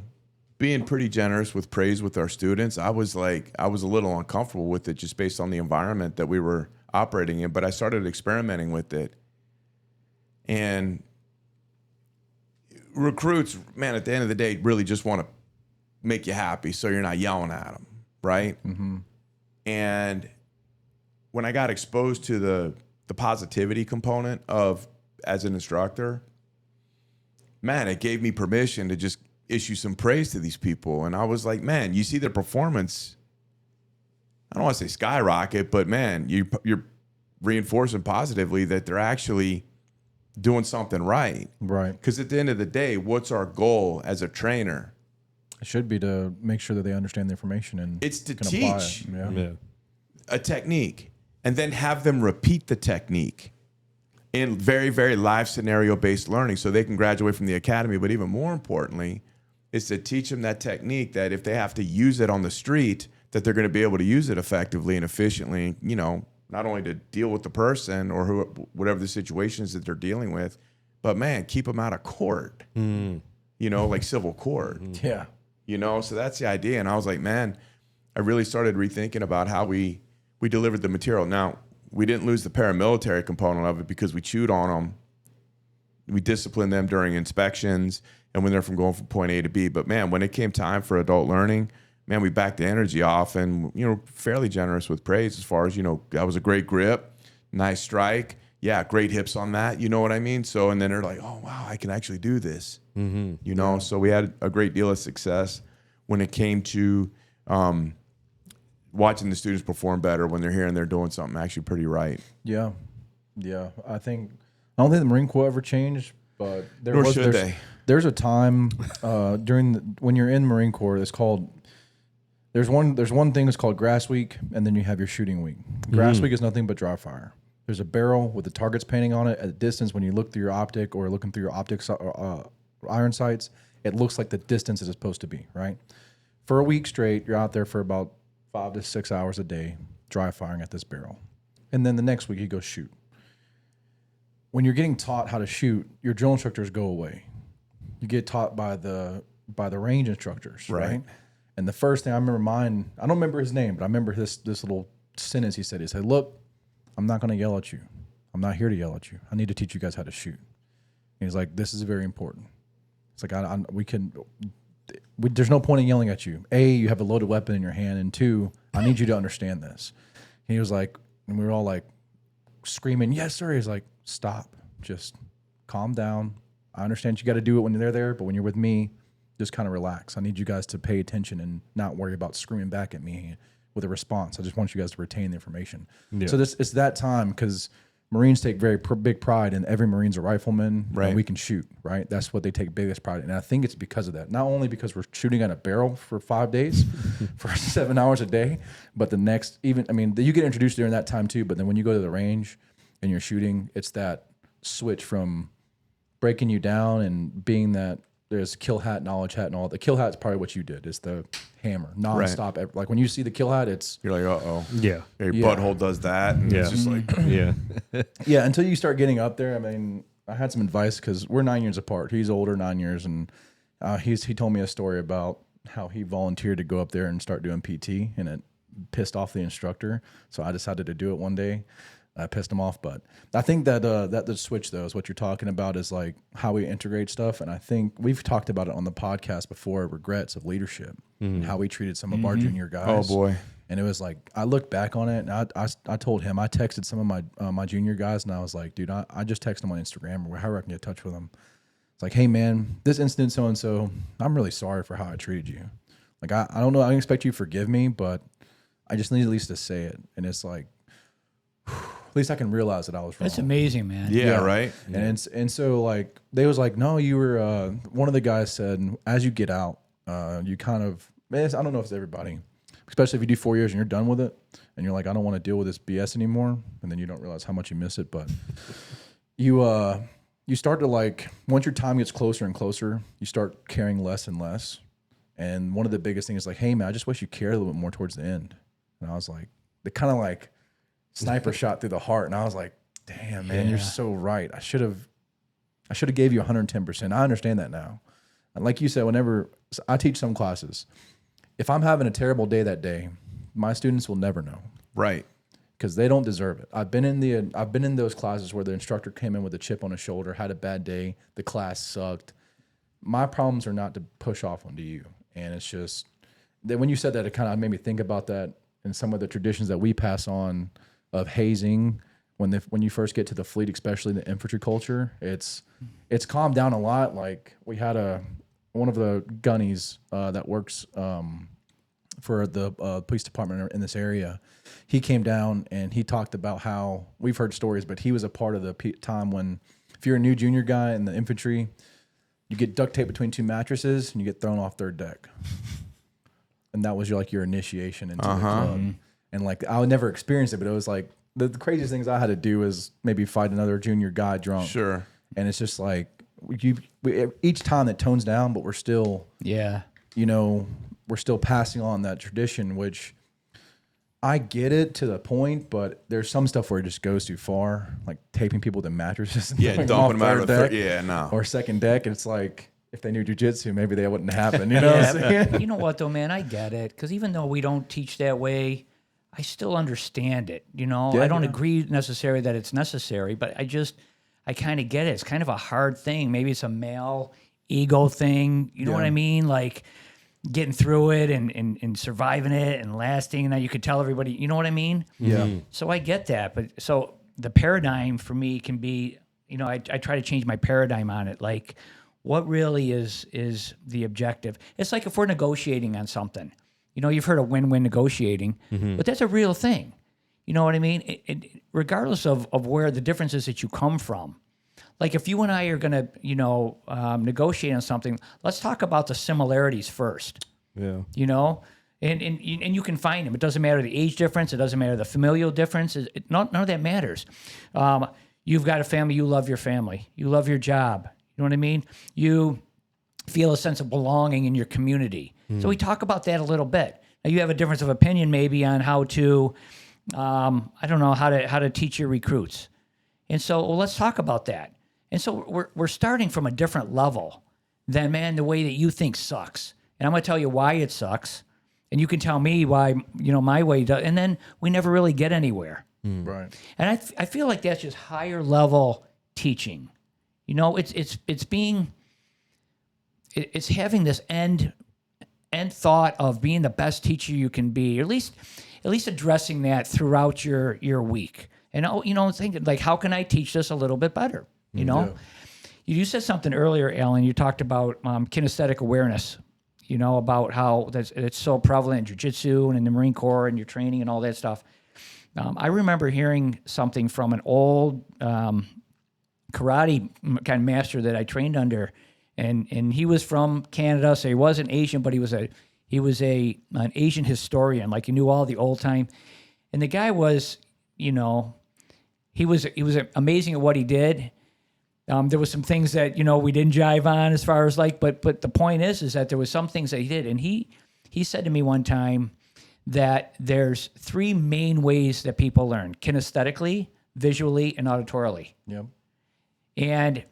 S3: being pretty generous with praise with our students, I was a little uncomfortable with it just based on the environment that we were operating in. But I started experimenting with it. And recruits, man, at the end of the day, really just want to make you happy so you're not yelling at them. Right. Mm-hmm. And when I got exposed to the positivity component of as an instructor, man, it gave me permission to just issue some praise to these people. And I was like, man, you see their performance. I don't want to say skyrocket, but man, you're reinforcing positively that they're actually doing something right.
S1: Right.
S3: Because at the end of the day, what's our goal as a trainer?
S1: It should be to make sure that they understand the information and
S3: it's to
S1: can apply
S3: teach
S1: it.
S3: a technique and then have them repeat the technique in very, very live scenario-based learning so they can graduate from the academy. But even more importantly, is to teach them that technique that if they have to use it on the street, that they're going to be able to use it effectively and efficiently, you know, not only to deal with the person or whatever the situations that they're dealing with, but man, keep them out of court, you know, like civil court.
S1: Yeah.
S3: You know, so that's the idea. And I was like, man, I really started rethinking about how we delivered the material. Now, we didn't lose the paramilitary component of it because we chewed on them. We disciplined them during inspections and when they're going from point A to B. But man, when it came time for adult learning, man, we backed the energy off and, you know, fairly generous with praise as far as, you know, that was a great grip, nice strike. Yeah, great hips on that. You know what I mean? So, and then they're like, oh, wow, I can actually do this. Mm-hmm. You know, so we had a great deal of success when it came to watching the students perform better when they're here and they're doing something actually pretty right.
S1: Yeah. Yeah. I don't think the Marine Corps ever changed, but there's a time when you're in Marine Corps, it's called, there's one thing that's called grass week, and then you have your shooting week. Grass week is nothing but dry fire. There's a barrel with the targets painting on it at a distance. When you look through your optic or looking through your optics iron sights, it looks like the distance it is supposed to be, right? For a week straight, you're out there for about 5 to 6 hours a day, dry firing at this barrel. And then the next week you go shoot. When you're getting taught how to shoot, your drill instructors go away. You get taught by the range instructors, right? And the first thing I remember I don't remember his name, but I remember this little sentence he said. He said, look, I'm not going to yell at you. I'm not here to yell at you. I need to teach you guys how to shoot. And he's like, this is very important. It's like, there's no point in yelling at you. A, you have a loaded weapon in your hand. And 2, I need you to understand this. And he was like, and we were all like screaming, yes, sir. He's like, stop, just calm down. I understand you got to do it when they're there, but when you're with me, just kind of relax. I need you guys to pay attention and not worry about screaming back at me with a response. I just want you guys to retain the information. Yeah. So it's that time because Marines take very big pride in every Marine's a rifleman, right? And we can shoot, right? That's what they take biggest pride in. And I think it's because of that. Not only because we're shooting at a barrel for 5 days, for 7 hours a day, but you get introduced during that time too, but then when you go to the range and you're shooting, it's that switch from breaking you down and being that there's kill hat, knowledge hat, and all. The kill hat is probably what you did. It's the hammer, nonstop. Right. Like when you see the kill hat, you're like, uh-oh.
S7: Yeah.
S3: Your butthole does that. And it's just like,
S7: yeah.
S1: Yeah, until you start getting up there. I mean, I had some advice because we're 9 years apart. He's older, 9 years. And he told me a story about how he volunteered to go up there and start doing PT, and it pissed off the instructor. So I decided to do it one day. I pissed him off, but I think that the switch though is what you're talking about is like how we integrate stuff, and I think we've talked about it on the podcast before. Regrets of leadership and how we treated some of our junior guys.
S3: Oh boy!
S1: And it was like I look back on it, and I told him I texted some of my junior guys, and I was like, dude, I just texted them on Instagram or however I can get in touch with them. It's like, hey man, this incident so and so, I'm really sorry for how I treated you. Like I don't know, I expect you to forgive me, but I just need at least to say it, and it's like. At least I can realize that I was wrong.
S2: That's amazing, man.
S3: Yeah, right.
S1: And so like they was like, no, you were. One of the guys said, as you get out, you kind of. I don't know if it's everybody, especially if you do 4 years and you're done with it, and you're like, I don't want to deal with this BS anymore, and then you don't realize how much you miss it. But you start to like once your time gets closer and closer, you start caring less and less, And one of the biggest things is like, hey man, I just wish you cared a little bit more towards the end. And I was like, the kind of like sniper shot through the heart. And I was like, damn man, you're so right. I should have gave you 110%. I understand that now. And like you said, whenever I teach some classes, if I'm having a terrible day that day, my students will never know.
S3: Right.
S1: Because they don't deserve it. I've been in those classes where the instructor came in with a chip on his shoulder, had a bad day, the class sucked. My problems are not to push off onto you. And it's just that when you said that, it kind of made me think about that and some of the traditions that we pass on of hazing when you first get to the fleet, especially the infantry culture. It's calmed down a lot. Like we had one of the gunnies that works for the police department in this area. He came down and he talked about how we've heard stories, but he was a part of the time when if you're a new junior guy in the infantry, you get duct tape between two mattresses and you get thrown off third deck. And that was your initiation into the club. And like I would never experience it, but it was like the craziest things I had to do is maybe fight another junior guy drunk.
S3: Sure.
S1: And it's just like each time it tones down, but we're still we're still passing on that tradition, which I get it to the point, but there's some stuff where it just goes too far, like taping people to mattresses. And
S3: Yeah, dumping them out of the
S1: deck
S3: no.
S1: or second deck. And it's like, if they knew jiu-jitsu, maybe that wouldn't happen. You know what I'm saying?
S2: You know what, though, man? I get it. Because even though we don't teach that way, I still understand it. You know, I don't agree necessarily that it's necessary, but I kind of get it. It's kind of a hard thing. Maybe it's a male ego thing. You know what I mean? Like getting through it and surviving it and lasting. And now you could tell everybody, you know what I mean?
S1: Yeah.
S2: So I get that. But so the paradigm for me can be, I try to change my paradigm on it. Like, what really is the objective? It's like if we're negotiating on something. You've heard of win-win negotiating, but that's a real thing. You know what I mean? Regardless of where the differences that you come from. Like if you and I are going to, negotiate on something, let's talk about the similarities first.
S7: Yeah.
S2: And you can find them. It doesn't matter the age difference. It doesn't matter the familial difference. None of that matters. You've got a family. You love your family. You love your job. You know what I mean? You feel a sense of belonging in your community. So we talk about that a little bit. Now you have a difference of opinion maybe on how to, how to teach your recruits. And so let's talk about that. And so we're starting from a different level than, man, the way that you think sucks. And I'm going to tell you why it sucks. And you can tell me why, my way does. And then we never really get anywhere.
S1: Right.
S2: And I feel like that's just higher level teaching. It's having this end thought of being the best teacher you can be, or at least addressing that throughout your week. And thinking like, how can I teach this a little bit better? You said something earlier, Alan. You talked about kinesthetic awareness. About how it's so prevalent in jiu-jitsu and in the Marine Corps and your training and all that stuff. I remember hearing something from an old karate kind of master that I trained under, and he was from Canada, so he wasn't Asian, but he was an Asian historian. Like he knew all the old time, and the guy was, he was amazing at what he did. There was some things that we didn't jive on as far as but the point is that there was some things that he did, and he said to me one time that there's three main ways that people learn: kinesthetically, visually, and auditorily.
S1: Yep.
S2: And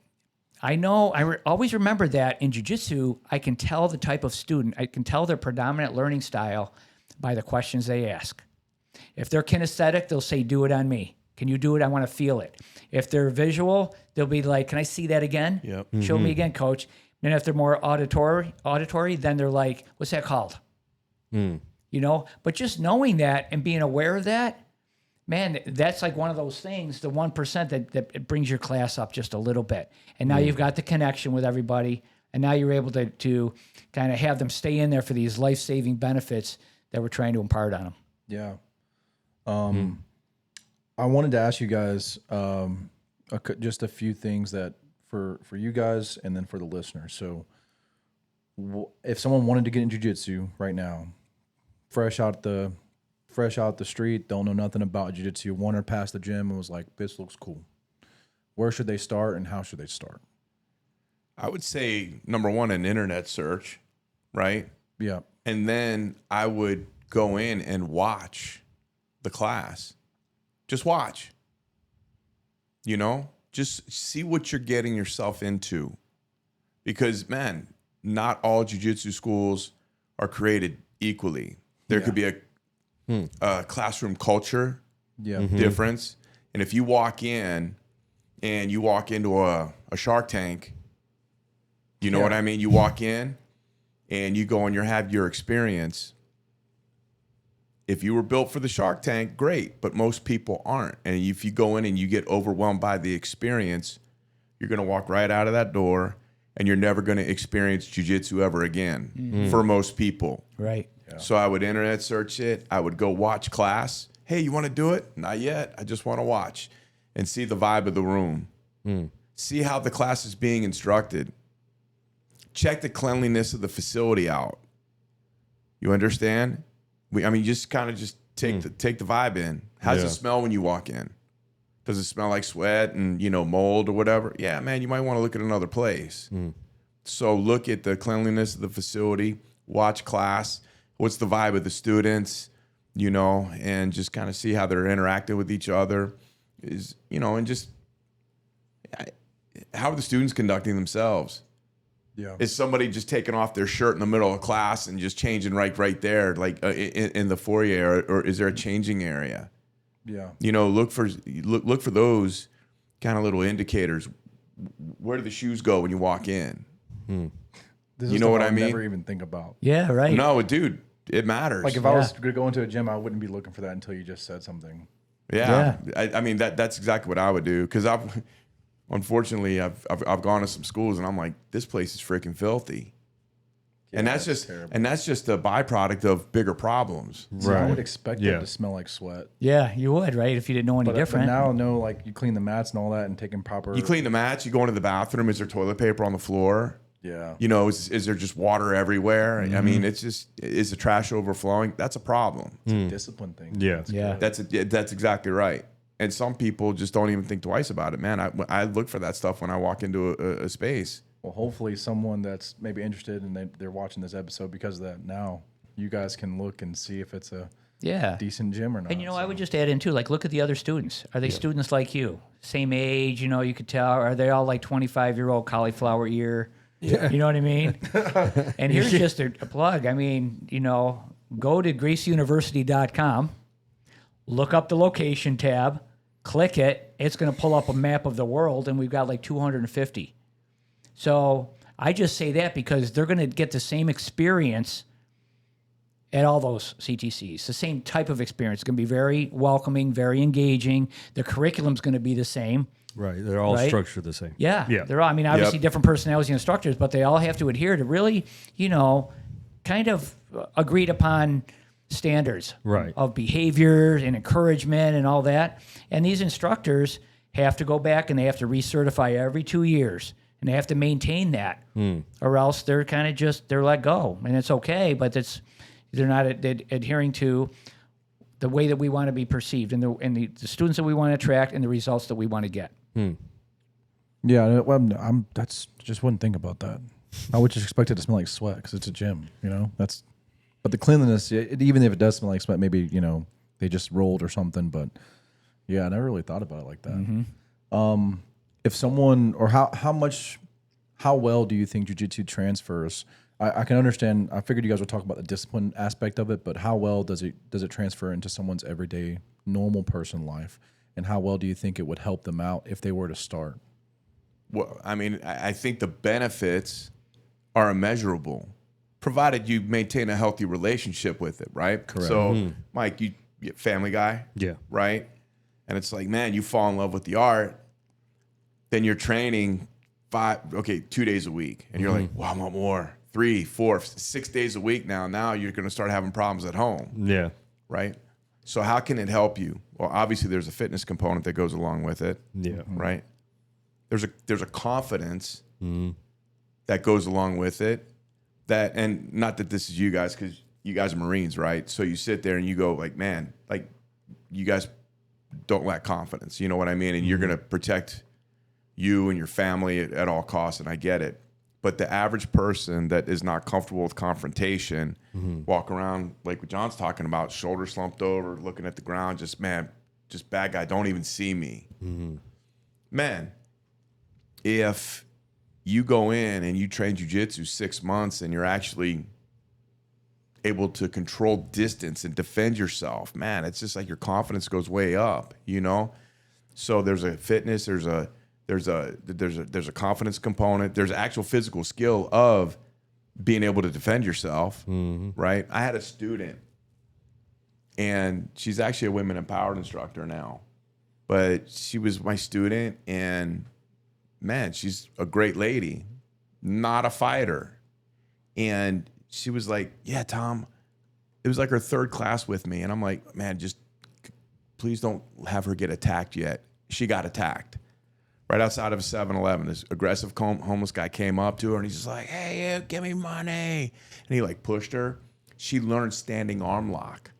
S2: I know, always remember that in jiu-jitsu, I can tell the type of student, I can tell their predominant learning style by the questions they ask. If they're kinesthetic, they'll say, do it on me. Can you do it? I want to feel it. If they're visual, they'll be like, can I see that again?
S3: Yep.
S2: Show me again, coach. And if they're more auditory, then they're like, what's that called? But just knowing that and being aware of that, man, that's like one of those things, the 1% that brings your class up just a little bit. And now you've got the connection with everybody, and now you're able to kind of have them stay in there for these life-saving benefits that we're trying to impart on them.
S1: Yeah. I wanted to ask you guys just a few things that for you guys and then for the listeners. So if someone wanted to get in jiu-jitsu right now, fresh out the street, don't know nothing about jiu-jitsu, wandered past the gym and was like, this looks cool, where should they start and how should they start?
S3: I would say number one, an internet search, right?
S1: Yeah.
S3: And then I would go in and watch the class. Just watch. You know, just see what you're getting yourself into. Because, man, not all jiu-jitsu schools are created equally. There could be a classroom culture difference. And if you walk in and you walk into a Shark Tank, you know what I mean? You walk in and you go and you have your experience. If you were built for the Shark Tank, great, but most people aren't. And if you go in and you get overwhelmed by the experience, you're going to walk right out of that door and you're never going to experience jiu-jitsu ever again for most people.
S2: Right.
S1: Yeah.
S3: So I would internet search it. I would go watch class. Hey, you want to do it? Not yet. I just want to watch and see the vibe of the room. See how the class is being instructed. Check the cleanliness of the facility out. You understand? Just kind of just take the vibe in. How's it smell when you walk in? Does it smell like sweat and, mold or whatever? Yeah, man, you might want to look at another place. So look at the cleanliness of the facility, watch class, what's the vibe of the students, and just kind of see how they're interacting with each other. And just how are the students conducting themselves?
S1: Yeah.
S3: Is somebody just taking off their shirt in the middle of class and just changing right there, like in the foyer, or is there a changing area?
S1: Yeah.
S3: Look for those kind of little indicators. Where do the shoes go when you walk in?
S1: This
S3: You
S1: is
S3: know
S1: stuff
S3: what I
S1: I'll
S3: mean?
S1: Never even think about.
S2: Yeah, right.
S3: No, dude, it matters.
S1: Like if I was to go into a gym, I wouldn't be looking for that until you just said something.
S3: Yeah. That's exactly what I would do, because unfortunately I've gone to some schools and I'm like, this place is freaking filthy. And that's just
S1: terrible.
S3: and that's just a byproduct of bigger problems.
S1: So I would expect it to smell like sweat.
S2: Yeah, you would, right? If you didn't know any
S1: But
S2: different.
S1: now, no, like you clean the mats and all that and taking proper.
S3: You clean the mats, you go into the bathroom, is there toilet paper on the floor?
S1: Yeah.
S3: Is there just water everywhere? I mean, it's just, is the trash overflowing? That's a problem.
S1: It's a discipline thing.
S7: Yeah.
S2: Yeah.
S3: That's exactly right. And some people just don't even think twice about it, man. I look for that stuff when I walk into a space.
S1: Well, hopefully someone that's maybe interested and they're watching this episode because of that now, you guys can look and see if it's a decent gym or not.
S2: And I would just add in too, like, look at the other students. Are they students like you? Same age, you could tell. Are they all like 25-year-old cauliflower ear? Yeah. You know what I mean? And here's just a plug. I mean, go to GracieUniversity.com, look up the location tab, click it. It's going to pull up a map of the world, and we've got like 250. So I just say that because they're going to get the same experience at all those CTCs, the same type of experience. It's going to be very welcoming, very engaging. The curriculum's going to be the same.
S7: Right. They're all structured the same.
S2: Yeah.
S7: Yeah.
S2: They're all, obviously different personalities and instructors, but they all have to adhere to really, kind of agreed upon standards of behavior and encouragement and all that. And these instructors have to go back and they have to recertify every 2 years. And they have to maintain that, or else they're kind of they're let go, and it's okay. But they're not adhering to the way that we want to be perceived, and the students that we want to attract, and the results that we want to get.
S1: Yeah, I'm that's just wouldn't think about that. I would just expect it to smell like sweat because it's a gym, But the cleanliness, even if it does smell like sweat, maybe they just rolled or something. But yeah, I never really thought about it like that. If someone, or how well do you think jiu-jitsu transfers? I can understand. I figured you guys would talk about the discipline aspect of it, but how well does it transfer into someone's everyday normal person life? And how well do you think it would help them out if they were to start?
S3: Well, I think the benefits are immeasurable, provided you maintain a healthy relationship with it, right? Correct. So, Mike, you family guy, right? And it's like, man, you fall in love with the art. Then you're training 2 days a week. And you're like, well, I want more. 3, 4, 6 days a week now. Now you're going to start having problems at home. Yeah. Right? So how can it help you? Well, obviously there's a fitness component that goes along with it. Yeah. Right? There's a confidence that goes along with it. And not that this is you guys, because you guys are Marines, right? So you sit there and you go like, man, like you guys don't lack confidence. You know what I mean? And you're going to protect you and your family at all costs, and I get it. But the average person that is not comfortable with confrontation, walk around like what John's talking about, shoulder slumped over, looking at the ground, just bad guy, don't even see me. Man, if you go in and you train jiu-jitsu 6 months and you're actually able to control distance and defend yourself, man, it's just like your confidence goes way up, you know? So there's a fitness, there's a confidence component, there's actual physical skill of being able to defend yourself, right? I had a student, and she's actually a women empowered instructor now, but she was my student, and man, she's a great lady, not a fighter. And she was like, yeah, Tom, it was like her third class with me. And I'm like, man, just please don't have her get attacked yet. She got attacked right outside of a 7-Eleven. This aggressive homeless guy came up to her, and he's just like, hey, give me money. And he like pushed her. She learned standing arm lock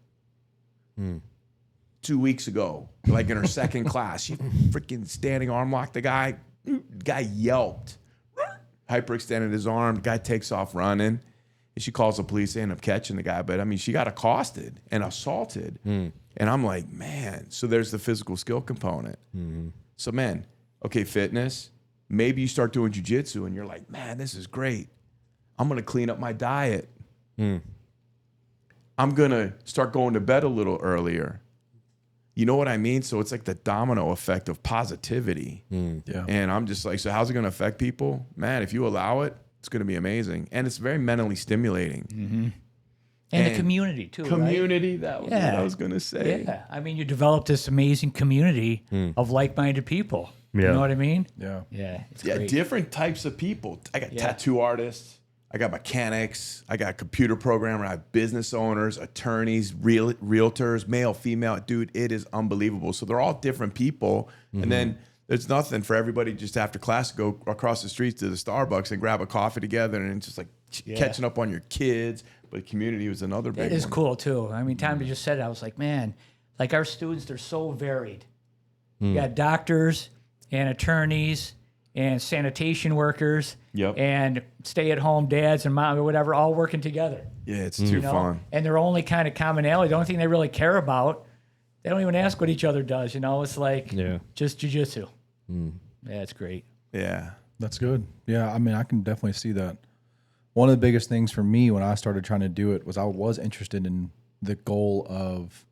S3: 2 weeks ago, like in her second class. She freaking standing arm locked the guy. The guy yelped, hyperextended his arm. The guy takes off running. And she calls the police. They end up catching the guy. But I mean, she got accosted and assaulted. And I'm like, man, so there's the physical skill component. So, man, okay, fitness. Maybe you start doing jiu-jitsu and you're like, man, this is great. I'm going to clean up my diet. I'm going to start going to bed a little earlier. You know what I mean? So it's like the domino effect of positivity.
S1: Yeah.
S3: And I'm just like, so how's it going to affect people? Man, if you allow it, it's going to be amazing. And it's very mentally stimulating.
S2: And the community, too,
S3: Community, that was what I was going to say.
S2: Yeah. I mean, you develop this amazing community of like-minded people. You know what I mean?
S1: Yeah.
S2: Yeah. It's
S3: Yeah,
S2: great.
S3: different types of people. I got tattoo artists. I got mechanics. I got computer programmer. I have business owners, attorneys, realtors, male, female. Dude, it is unbelievable. So they're all different people. And then there's nothing for everybody just after class to go across the streets to the Starbucks and grab a coffee together and just like catching up on your kids. But community was another big
S2: It is
S3: one.
S2: cool, too. I mean, Tom just said it. I was like, man, like our students, they're so varied. You got doctors and attorneys and sanitation workers and stay-at-home dads and mom or whatever, all working together.
S3: Yeah, it's too fun.
S2: And their only kind of commonality, the only thing they really care about, they don't even ask what each other does. You know, it's like just jiu-jitsu. Yeah, it's great.
S3: Yeah.
S1: That's good. Yeah, I mean, I can definitely see that. One of the biggest things for me when I started trying to do it was I was interested in the goal of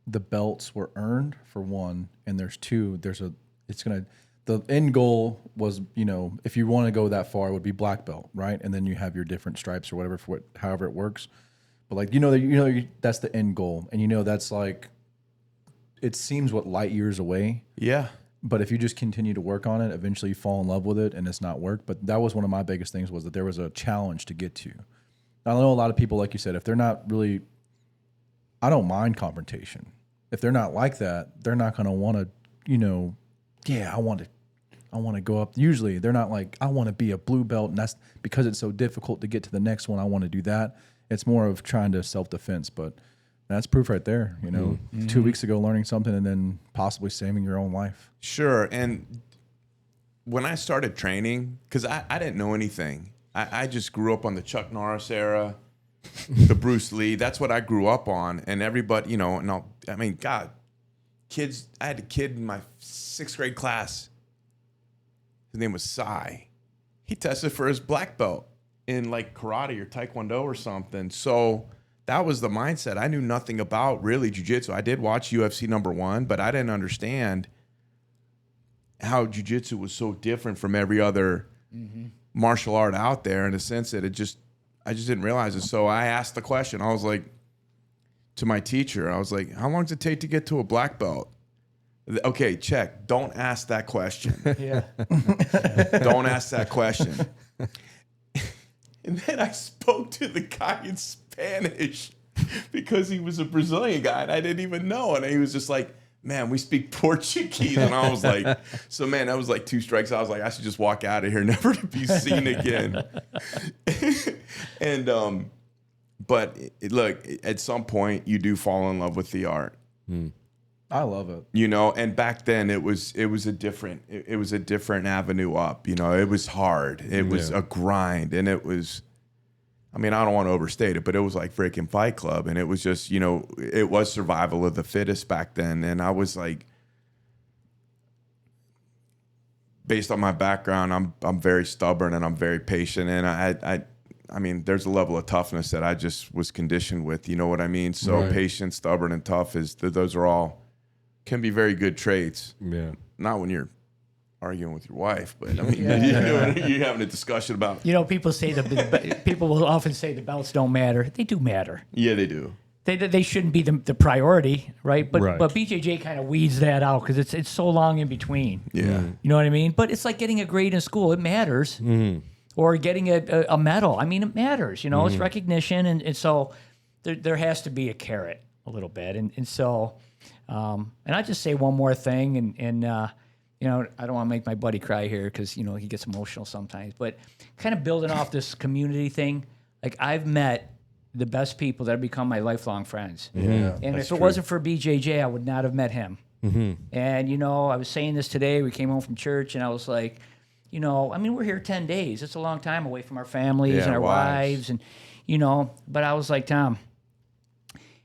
S1: the belts were earned, for one, and there's two. The end goal was, you know, if you want to go that far, it would be black belt, right? And then you have your different stripes or whatever for however it works. But like, that's the end goal, and that's like, it seems what light years away.
S3: Yeah.
S1: But if you just continue to work on it, eventually you fall in love with it and it's not work. But that was one of my biggest things, was that there was a challenge to get to. I know a lot of people, like you said, if they're not really, I don't mind confrontation. If they're not like that, they're not going to want to, I want to go up. Usually they're not like, I want to be a blue belt, and that's because it's so difficult to get to the next one. I want to do that. It's more of trying to self-defense, but that's proof right there. 2 weeks ago learning something and then possibly saving your own life.
S3: Sure. And when I started training, because I didn't know anything. I just grew up on the Chuck Norris era, the Bruce Lee. That's what I grew up on. And everybody, God, kids, I had a kid in my 6th grade class. His name was Sai. He tested for his black belt in like karate or taekwondo or something. So that was the mindset. I knew nothing about really jiu-jitsu. I did watch UFC #1, but I didn't understand how jiu-jitsu was so different from every other martial art out there, in the sense that I just didn't realize it. So I asked the question. I was like, to my teacher, I was like, how long does it take to get to a black belt? Okay, check. Don't ask that question.
S2: Yeah.
S3: Don't ask that question. And then I spoke to the guy in Spanish because he was a Brazilian guy and I didn't even know. And he was just like, man, we speak Portuguese. And I was like, so man, that was like 2 strikes. I was like, I should just walk out of here, never to be seen again. And, but look, at some point you do fall in love with the art.
S1: I love it.
S3: You know, and back then it was a different avenue up. You know, it was hard. It was a grind, and it was. I mean, I don't want to overstate it, but it was like freaking Fight Club, and it was just, you know, it was survival of the fittest back then, and I was like, based on my background, I'm very stubborn and I'm very patient, and I mean, there's a level of toughness that I just was conditioned with. You know what I mean? So patient, stubborn, and tough those are all can be very good traits.
S7: Yeah.
S3: Not when you're arguing with your wife, but I mean, you're having a discussion about.
S2: You know, people say people will often say the belts don't matter. They do matter.
S3: Yeah, they do.
S2: They shouldn't be the priority, right? But
S7: Right.
S2: but BJJ kind of weeds that out because it's so long in between.
S3: Yeah.
S2: You know what I mean? But it's like getting a grade in school. It matters. Or getting a medal. I mean, it matters. You know, it's recognition. And so there has to be a carrot a little bit. And so, and I just say one more thing. And you know, I don't want to make my buddy cry here because, you know, he gets emotional sometimes. But kind of building off this community thing, like I've met the best people that have become my lifelong friends.
S1: Yeah,
S2: And if it wasn't for BJJ, I would not have met him. And, you know, I was saying this today. We came home from church, and I was like, you know, I mean, we're here 10 days. It's a long time away from our families and our wives. And, you know, but I was like, Tom,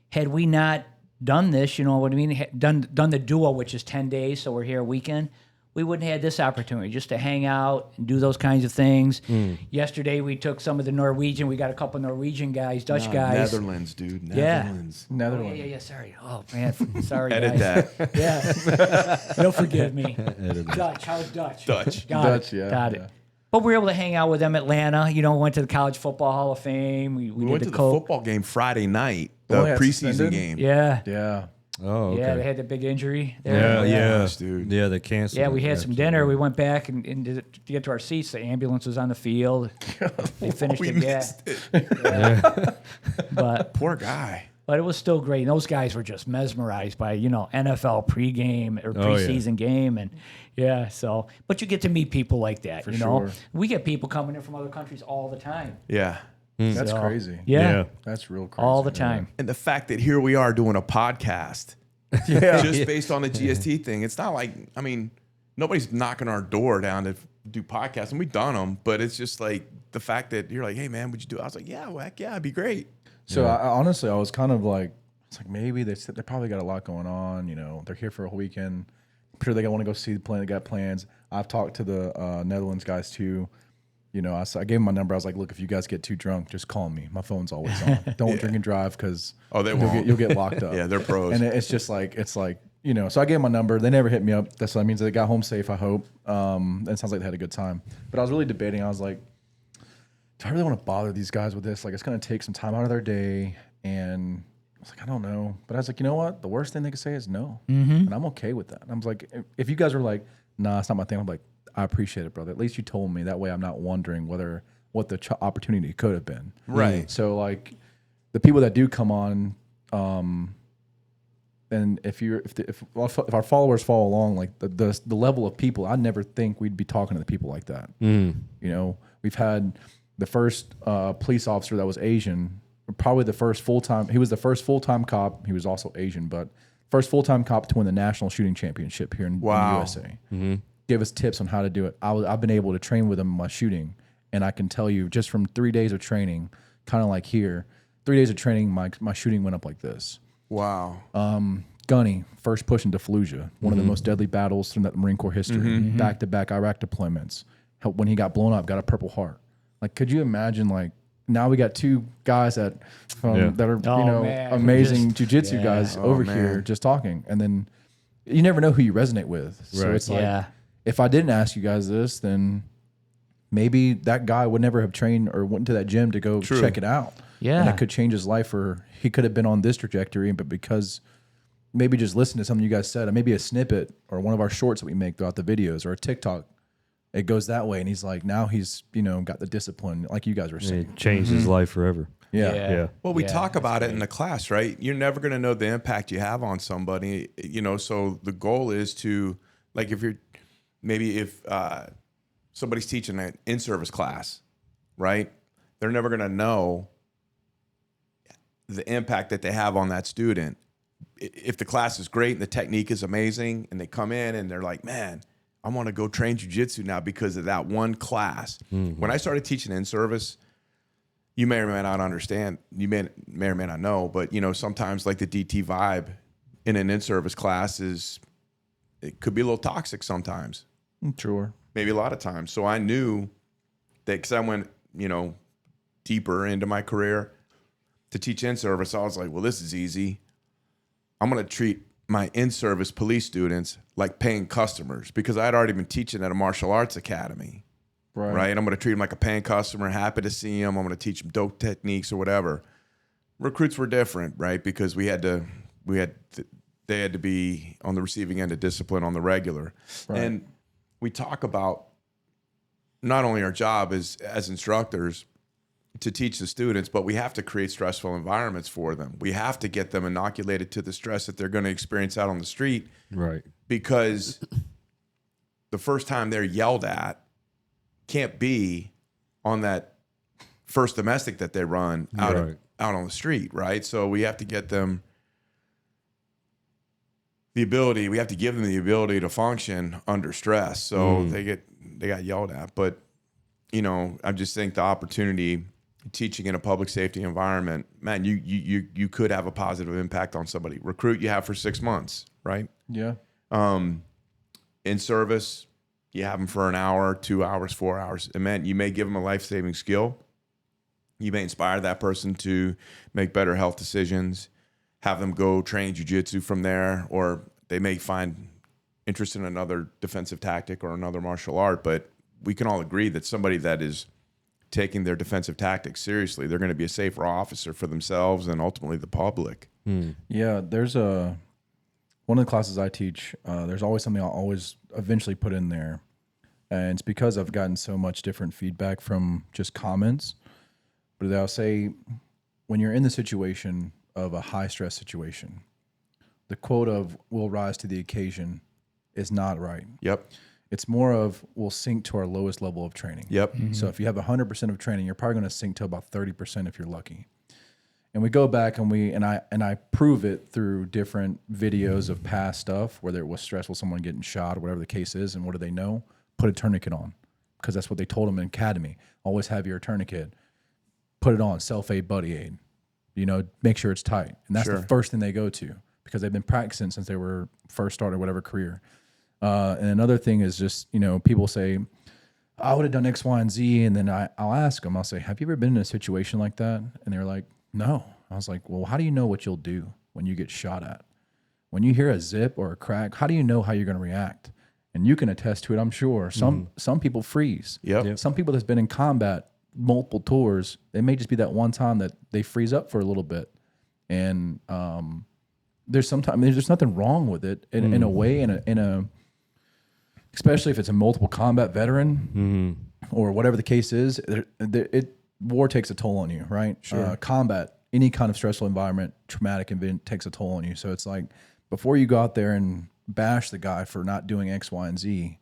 S2: had we not done this, you know what I mean, done the duo, which is 10 days, so we're here a weekend, we wouldn't have had this opportunity just to hang out and do those kinds of things. Yesterday, we took some of the Norwegian. We got a couple Norwegian guys, Dutch guys.
S3: Netherlands, dude.
S2: Yeah.
S3: Netherlands.
S1: Netherlands.
S2: Yeah. Sorry. Oh, man. Sorry,
S3: Edit
S2: guys.
S3: that.
S2: Yeah. You'll forgive me. Dutch. How's Dutch?
S3: Dutch.
S1: Dutch, yeah.
S2: Got it.
S1: Yeah.
S2: But we were able to hang out with them in Atlanta. You know, went to the College Football Hall of Fame. We
S3: went
S2: did
S3: to the
S2: Coke.
S3: football game Friday night, the
S1: Oh, yeah,
S3: preseason
S1: suspended?
S3: game.
S2: Yeah.
S1: Yeah.
S7: Oh, okay.
S2: Yeah, they had the big injury there.
S7: Yeah.
S3: Gosh, dude.
S7: Yeah, they canceled.
S2: Yeah, we
S7: it.
S2: had some dinner. We went back and to get to our seats. The ambulance was on the field. They finished
S3: We
S2: it.
S3: missed it.
S2: But
S3: Poor guy.
S2: it was still great. And those guys were just mesmerized by, you know, NFL pregame or preseason game. And so, but you get to meet people like that, you know.
S1: sure.
S2: We get people coming in from other countries all the time.
S3: Yeah.
S1: That's
S2: So,
S1: crazy.
S2: Yeah.
S1: That's real crazy.
S2: All the time.
S3: And the fact that here we are doing a podcast
S1: Yeah.
S3: just based on the GST thing. It's not like, I mean, nobody's knocking our door down to do podcasts, and we've done them, but it's just like the fact that you're like, hey, man, would you do it? I was like, yeah, well, heck yeah, it'd be great.
S1: So I honestly, I was kind of like, it's like maybe they probably got a lot going on. You know, they're here for a whole weekend. I'm sure they want to go see the plane. They got plans. I've talked to the Netherlands guys too. You know, I gave them my number. I was like, look, if you guys get too drunk, just call me. My phone's always on. Don't drink and drive because you'll get locked up.
S3: Yeah, they're pros.
S1: And it's just like, you know, so I gave them my number. They never hit me up. That means they got home safe, I hope. It sounds like they had a good time. But I was really debating. I was like, do I really want to bother these guys with this? Like, it's going to take some time out of their day. And I was like, I don't know. But I was like, you know what? The worst thing they could say is no. And I'm okay with that. And I was like, if you guys were like, nah, it's not my thing. I'm like, I appreciate it, brother. At least you told me. That way I'm not wondering what the opportunity could have been.
S3: Right.
S1: So, like, the people that do come on, and if our followers follow along, like the level of people, I never think we'd be talking to the people like that. You know, we've had the first police officer that was Asian, probably the first full-time. He was the first full-time cop. He was also Asian, but first full-time cop to win the national shooting championship here in the USA. Give us tips on how to do it. I've been able to train with him in my shooting, and I can tell you just from 3 days of training, kind of like here, 3 days of training, my shooting went up like this.
S3: Wow.
S1: Gunny, first push into Fallujah, one of the most deadly battles in that Marine Corps history. Back-to-back Iraq deployments. When he got blown up, got a Purple Heart. Like, could you imagine? Like, now we got two guys that are amazing jiu-jitsu guys over here just talking, and then you never know who you resonate with. So it's like, if I didn't ask you guys this, then maybe that guy would never have trained or went to that gym to go check it out.
S2: Yeah.
S1: And that could change his life, or he could have been on this trajectory, but because maybe just listen to something you guys said, or maybe a snippet or one of our shorts that we make throughout the videos or a TikTok, it goes that way. And he's like, now he's, got the discipline, like you guys were saying.
S7: It changed his life forever.
S1: Yeah.
S3: Well, we talk about it in the class, right? You're never going to know the impact you have on somebody, so the goal is to, like, if somebody's teaching an in-service class, right? They're never going to know the impact that they have on that student if the class is great and the technique is amazing, and they come in and they're like, man, I want to go train jiu-jitsu now because of that one class. When I started teaching in service, you may or may not understand, you may or may not know, but you know, sometimes like the DT vibe in an in-service class it could be a little toxic sometimes.
S1: Sure.
S3: Maybe a lot of times. So I knew that, because I went, you know, deeper into my career to teach in-service. I was like, well, this is easy. I'm going to treat my in-service police students like paying customers, because I had already been teaching at a martial arts academy. Right. I'm going to treat them like a paying customer, happy to see them. I'm going to teach them dope techniques or whatever. Recruits were different, right? Because they had to be on the receiving end of discipline on the regular. Right. And we talk about not only our job as instructors to teach the students, but we have to create stressful environments for them. We have to get them inoculated to the stress that they're going to experience out on the street. Right. Because the first time they're yelled at can't be on that first domestic that they run out on the street, right? So we have to get them we have to give them the ability to function under stress. So they got yelled at. But, you know, I just think the opportunity teaching in a public safety environment, man, you could have a positive impact on somebody. Recruit you have for 6 months, right?
S1: Yeah.
S3: In service, you have them for an hour, 2 hours, 4 hours. And man, you may give them a life-saving skill. You may inspire that person to make better health decisions, have them go train jiu-jitsu from there, or they may find interest in another defensive tactic or another martial art. But we can all agree that somebody that is taking their defensive tactics seriously, they're going to be a safer officer for themselves and ultimately the public.
S1: Yeah, there's one of the classes I teach, there's always something I'll always eventually put in there. And it's because I've gotten so much different feedback from just comments. But I'll say, when you're in the situation of a high stress situation, the quote of "we'll rise to the occasion" is not right.
S3: Yep.
S1: It's more of "we'll sink to our lowest level of training."
S3: Yep.
S1: So if you have 100% of training, you're probably going to sink to about 30% if you're lucky. And we go back and I prove it through different videos of past stuff, whether it was stressful, someone getting shot or whatever the case is. And what do they know? Put a tourniquet on, because that's what they told them in academy. Always have your tourniquet. Put it on, self-aid, buddy aid. You know, make sure it's tight. And that's the first thing they go to, because they've been practicing since they were first started whatever career. And another thing is just, you know, people say, I would have done X, Y, and Z. And then I'll ask them, I'll say, have you ever been in a situation like that? And they're like, no. I was like, well, how do you know what you'll do when you get shot at? When you hear a zip or a crack, how do you know how you're going to react? And you can attest to it, I'm sure. Some people freeze. Yep. Some people that's been in combat multiple tours, it may just be that one time that they freeze up for a little bit. And there's nothing wrong with it in a way, especially if it's a multiple combat veteran or whatever the case is. War takes a toll on you, right? Sure. Combat, any kind of stressful environment, traumatic event takes a toll on you. So it's like, before you go out there and bash the guy for not doing X, Y, and Z,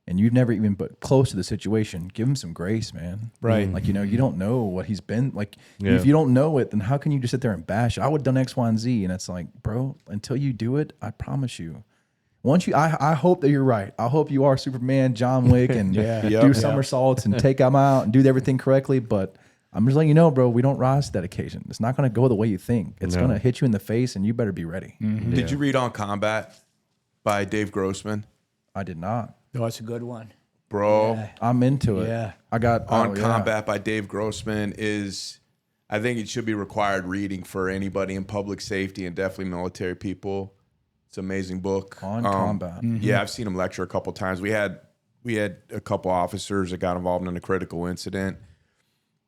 S1: and you've never even been close to the situation, give him some grace, man.
S3: Right.
S1: Like, you know, you don't know what he's been like. If you don't know it, then how can you just sit there and bash it? I would have done X, Y, and Z. And it's like, bro, until you do it, I promise you. I hope that you're right. I hope you are Superman, John Wick, and do somersaults and take them out and do everything correctly. But I'm just letting you know, bro, we don't rise to that occasion. It's not going to go the way you think. It's going to hit you in the face, and you better be ready.
S3: Mm-hmm. Did you read On Combat by Dave Grossman?
S1: I did not.
S2: Oh, it's a good one.
S3: Bro.
S2: Yeah.
S1: I'm into it.
S2: Yeah.
S1: I got
S3: On Combat by Dave Grossman I think it should be required reading for anybody in public safety and definitely military people. It's an amazing book.
S1: On Combat.
S3: Yeah, I've seen him lecture a couple times. We had a couple officers that got involved in a critical incident.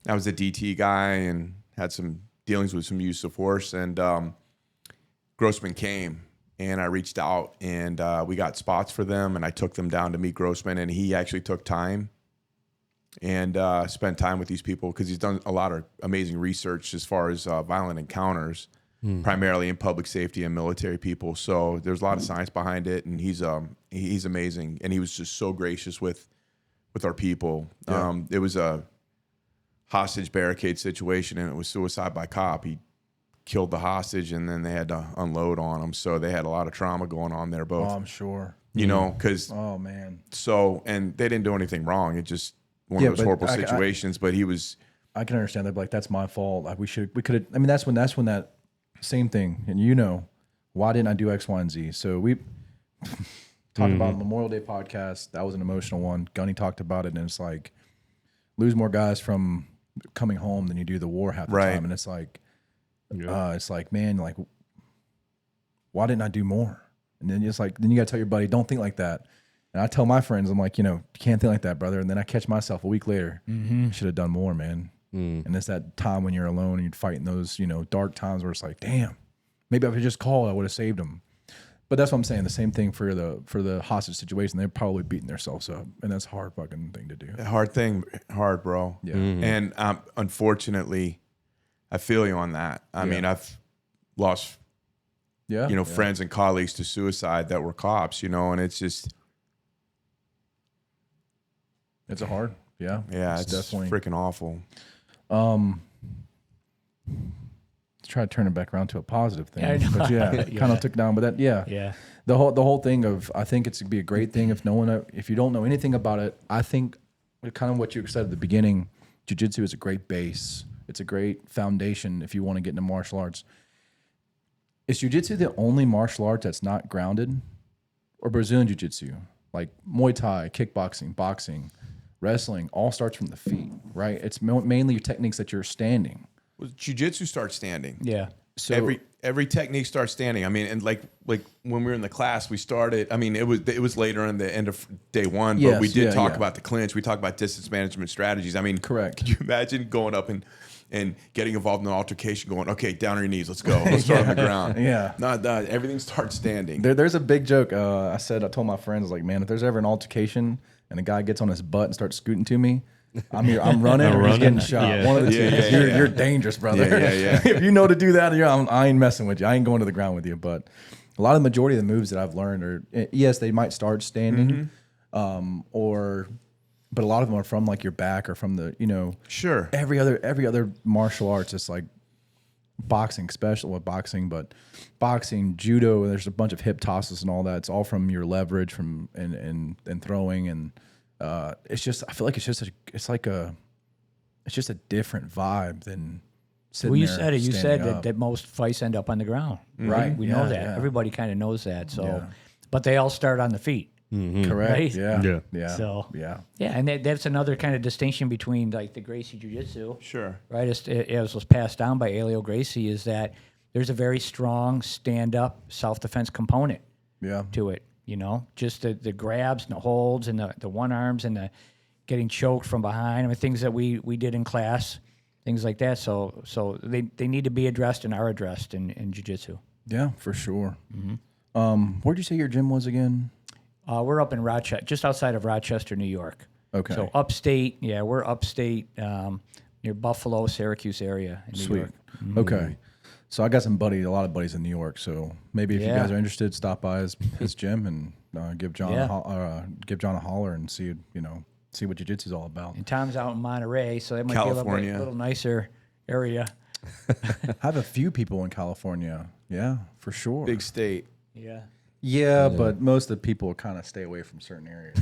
S3: I was a DT guy and had some dealings with some use of force. And Grossman came, and I reached out, and we got spots for them, and I took them down to meet Grossman, and he actually took time and spent time with these people, because he's done a lot of amazing research as far as violent encounters, primarily in public safety and military people. So there's a lot of science behind it, and he's amazing. And he was just so gracious with our people. Yeah. It was a hostage barricade situation, and it was suicide by cop. He killed the hostage, and then they had to unload on them. So they had a lot of trauma going on there, both.
S1: Oh, I'm sure.
S3: You know, because
S1: Oh man.
S3: so, and they didn't do anything wrong. It just one
S1: Yeah,
S3: of those
S1: but
S3: horrible situations. But he was,
S1: I can understand that. But like, that's my fault. Like, we could have. I mean, that's when that same thing. And you know, why didn't I do X, Y, and Z? So we talked about Memorial Day podcast. That was an emotional one. Gunny talked about it, and it's like lose more guys from coming home than you do the war half the
S3: Right.
S1: time. And it's like, man, like, why didn't I do more? And then it's like, then you got to tell your buddy, don't think like that. And I tell my friends, I'm like, you can't think like that, brother. And then I catch myself a week later. I should have done more, man. And it's that time when you're alone and you're fighting those, dark times where it's like, damn, maybe if I just called, I would have saved them. But that's what I'm saying. The same thing for the hostage situation. They're probably beating themselves up, and that's a hard fucking thing to do.
S3: hard, bro.
S1: Yeah.
S3: And unfortunately, I feel you on that. I mean, I've lost,
S1: Yeah.
S3: friends and colleagues to suicide that were cops, and it's just,
S1: It's a hard. Yeah.
S3: it's
S1: definitely
S3: freaking awful.
S1: Try to turn it back around to a positive thing.
S2: I know.
S1: But yeah, it kind of took down. But that,
S2: Yeah.
S1: the whole thing of, I think it's gonna be a great thing if you don't know anything about it. I think kind of what you said at the beginning, jiu-jitsu is a great base. It's a great foundation if you want to get into martial arts. Is jiu-jitsu the only martial art that's not grounded, or Brazilian jiu-jitsu, like Muay Thai, kickboxing, boxing, wrestling, all starts from the feet, right? It's mainly your techniques that you're standing.
S3: Well, jiu-jitsu starts standing.
S2: Yeah.
S1: So
S3: Every technique starts standing. I mean, and like when we were in the class, we started. I mean, it was later in the end of day one, but
S1: Yes,
S3: we did
S1: yeah,
S3: talk
S1: yeah.
S3: about the clinch. We talked about distance management strategies. I mean,
S1: Correct.
S3: Could you imagine going up and getting involved in an altercation, going, okay, down on your knees, let's go, let's start on the ground.
S1: Yeah.
S3: No, everything starts standing.
S1: There's a big joke. I told my friends, like, man, if there's ever an altercation and a guy gets on his butt and starts scooting to me, I'm running or he's getting shot.
S7: Yeah.
S1: One of the two.
S3: Yeah,
S1: 'Cause
S3: yeah.
S1: You're dangerous, brother.
S3: Yeah.
S1: If you know to do that, I ain't messing with you. I ain't going to the ground with you. But a lot of the majority of the moves that I've learned are, yes, they might start standing, but a lot of them are from like your back or from the,
S3: Sure.
S1: every other martial arts. It's like boxing, but boxing, judo. There's a bunch of hip tosses and all that. It's all from your leverage and throwing, and it's just, I feel like it's just a different vibe than sitting
S2: Well, you
S1: there
S2: said it. You
S1: standing
S2: said
S1: up.
S2: that most fights end up on the ground.
S1: Right.
S2: We know
S1: Yeah,
S2: that.
S1: yeah.
S2: Everybody kind of knows that. So,
S1: Yeah.
S2: but they all start on the feet.
S1: Correct.
S2: Right?
S1: Yeah.
S7: Yeah.
S2: So
S1: Yeah.
S2: yeah, and that's another kind of distinction between like the Gracie Jiu-Jitsu,
S3: Sure.
S2: right? As was passed down by Elio Gracie, is that there's a very strong stand-up self-defense component
S1: Yeah.
S2: to it. Just the grabs and the holds and the one arms and the getting choked from behind. I mean, things that we did in class, things like that. So they need to be addressed and are addressed in jiu-jitsu.
S1: Yeah, for sure. Where'd you say your gym was again?
S2: We're up in Rochester, just outside of Rochester, New York.
S1: Okay.
S2: So upstate, yeah, we're upstate near Buffalo, Syracuse area in New
S1: Sweet.
S2: York.
S1: Okay. So I got a lot of buddies in New York. So maybe if you
S2: Yeah.
S1: guys are interested, stop by his gym and give John
S2: Yeah.
S1: a holler and see what jiu-jitsu is all about.
S2: And Tom's out in Monterey, so that might
S3: California.
S2: be a little nicer area.
S1: I have a few people in California. Yeah, for sure.
S3: Big state.
S2: Yeah.
S1: Yeah, but most of the people kind of stay away from certain areas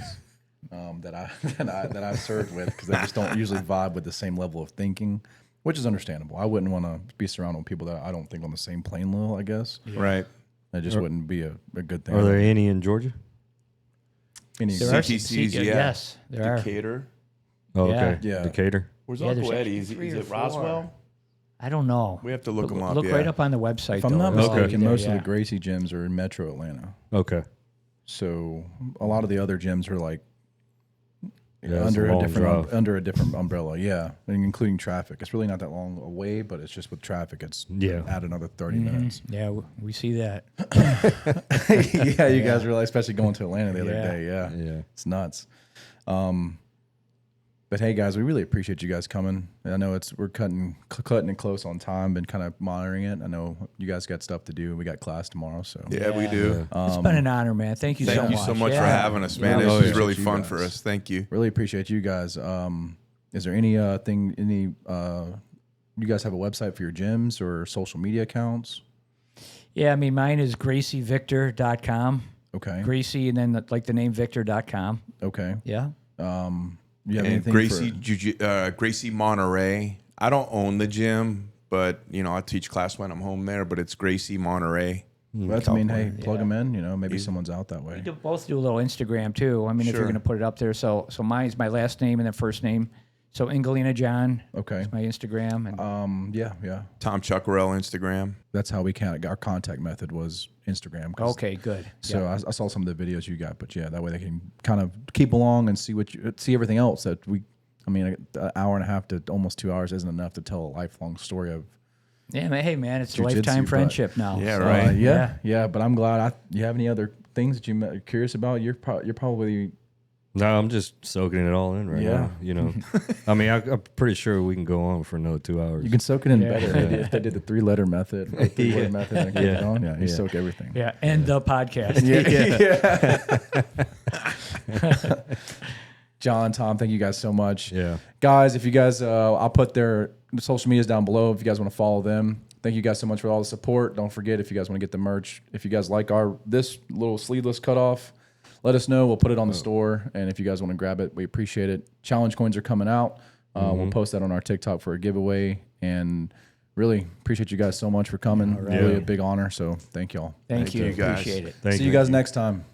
S1: that I've served with because they just don't usually vibe with the same level of thinking, which is understandable. I wouldn't want to be surrounded with people that I don't think on the same plane level, I guess.
S3: Right.
S1: That just wouldn't be a good thing.
S7: Are there any in Georgia?
S1: Any-
S2: There are some
S3: CTCs, yeah.
S2: Yes, there are.
S3: Decatur.
S7: Oh,
S2: Yeah.
S7: okay.
S1: Yeah.
S7: Decatur.
S3: Where's
S2: Yeah,
S3: Uncle
S2: there's
S3: Eddie?
S2: actually
S3: Is
S2: three or
S3: it
S2: four.
S3: Roswell?
S2: I don't know.
S3: We have to look
S2: But
S3: them up.
S2: Look
S3: yeah.
S2: right up on the website.
S1: If I'm not
S2: though. They're all
S1: mistaken,
S2: there,
S1: most of
S2: yeah.
S1: the Gracie gyms are in Metro Atlanta.
S7: Okay.
S1: So a lot of the other gyms are like
S7: Yeah, it's a long drive.
S1: under a different umbrella. Yeah, and including traffic. It's really not that long away, but it's just with traffic, it's add another 30 minutes.
S2: Yeah, we see that.
S1: Yeah, you guys realize, especially going to Atlanta the other
S2: Yeah.
S1: day. Yeah,
S7: Yeah.
S1: it's nuts. But hey, guys, we really appreciate you guys coming. I know we're cutting it close on time, been kind of monitoring it. I know you guys got stuff to do. We got class tomorrow, so
S3: Yeah, we do.
S2: It's been an honor, man. Thank you so much.
S3: Thank you so much for
S2: Yeah.
S3: having us, man.
S1: Yeah.
S3: This
S1: Oh,
S3: was
S1: yeah.
S3: really
S1: You
S3: fun
S1: guys.
S3: for us. Thank you.
S1: really appreciate you guys. Is there any you guys have a website for your gyms or social media accounts?
S2: Yeah, I mean, mine is GracieVictor.com.
S1: Okay.
S2: Gracie, and then like the name Victor.com.
S1: Okay.
S2: Yeah.
S1: You have
S3: And
S1: anything
S3: Gracie Monterey. I don't own the gym, but I teach class when I'm home there. But it's Gracie Monterey.
S1: That's, I mean, hey, plug them in. Maybe someone's out that way.
S2: We both do a little Instagram too. I mean, if you're
S3: Sure.
S2: going to put it up there. So mine's my last name and then first name. So Ingallina John.
S1: Okay.
S2: Is my Instagram. And
S1: Yeah.
S3: Tom Chuckerel Instagram.
S1: That's how we our contact method was Instagram. 'Cause-
S2: okay, good.
S1: So I saw some of the videos you got, but yeah, that way they can kind of keep along and see see everything else that an hour and a half to almost 2 hours isn't enough to tell a lifelong story of.
S2: Yeah, man, hey man, it's a
S1: Jiu-jitsu,
S2: lifetime
S1: but-
S2: friendship now.
S3: Yeah,
S2: So,
S3: right.
S1: Yeah. But I'm glad. You have any other things that you're curious about? You're probably.
S7: No, I'm just soaking it all in right
S1: Yeah.
S7: now. I mean, I'm pretty sure we can go on for another 2 hours.
S1: You can soak it in
S2: Yeah.
S1: better if they did the 3-letter method, or 3-word method. And keep it going. Yeah, you
S7: Yeah.
S1: soak everything.
S2: Yeah, and the podcast.
S1: John, Tom, thank you guys so much.
S7: Yeah.
S1: Guys, if you guys, I'll put their social medias down below if you guys want to follow them. Thank you guys so much for all the support. Don't forget, if you guys want to get the merch, if you guys like this little sleeveless cutoff, let us know. We'll put it on the store. And if you guys want to grab it, we appreciate it. Challenge coins are coming out. We'll post that on our TikTok for a giveaway. And really appreciate you guys so much for coming. Really a big honor. So thank y'all.
S2: Thank you.
S3: you, guys.
S2: Appreciate it.
S7: Thank
S1: See
S7: you.
S1: you guys next time.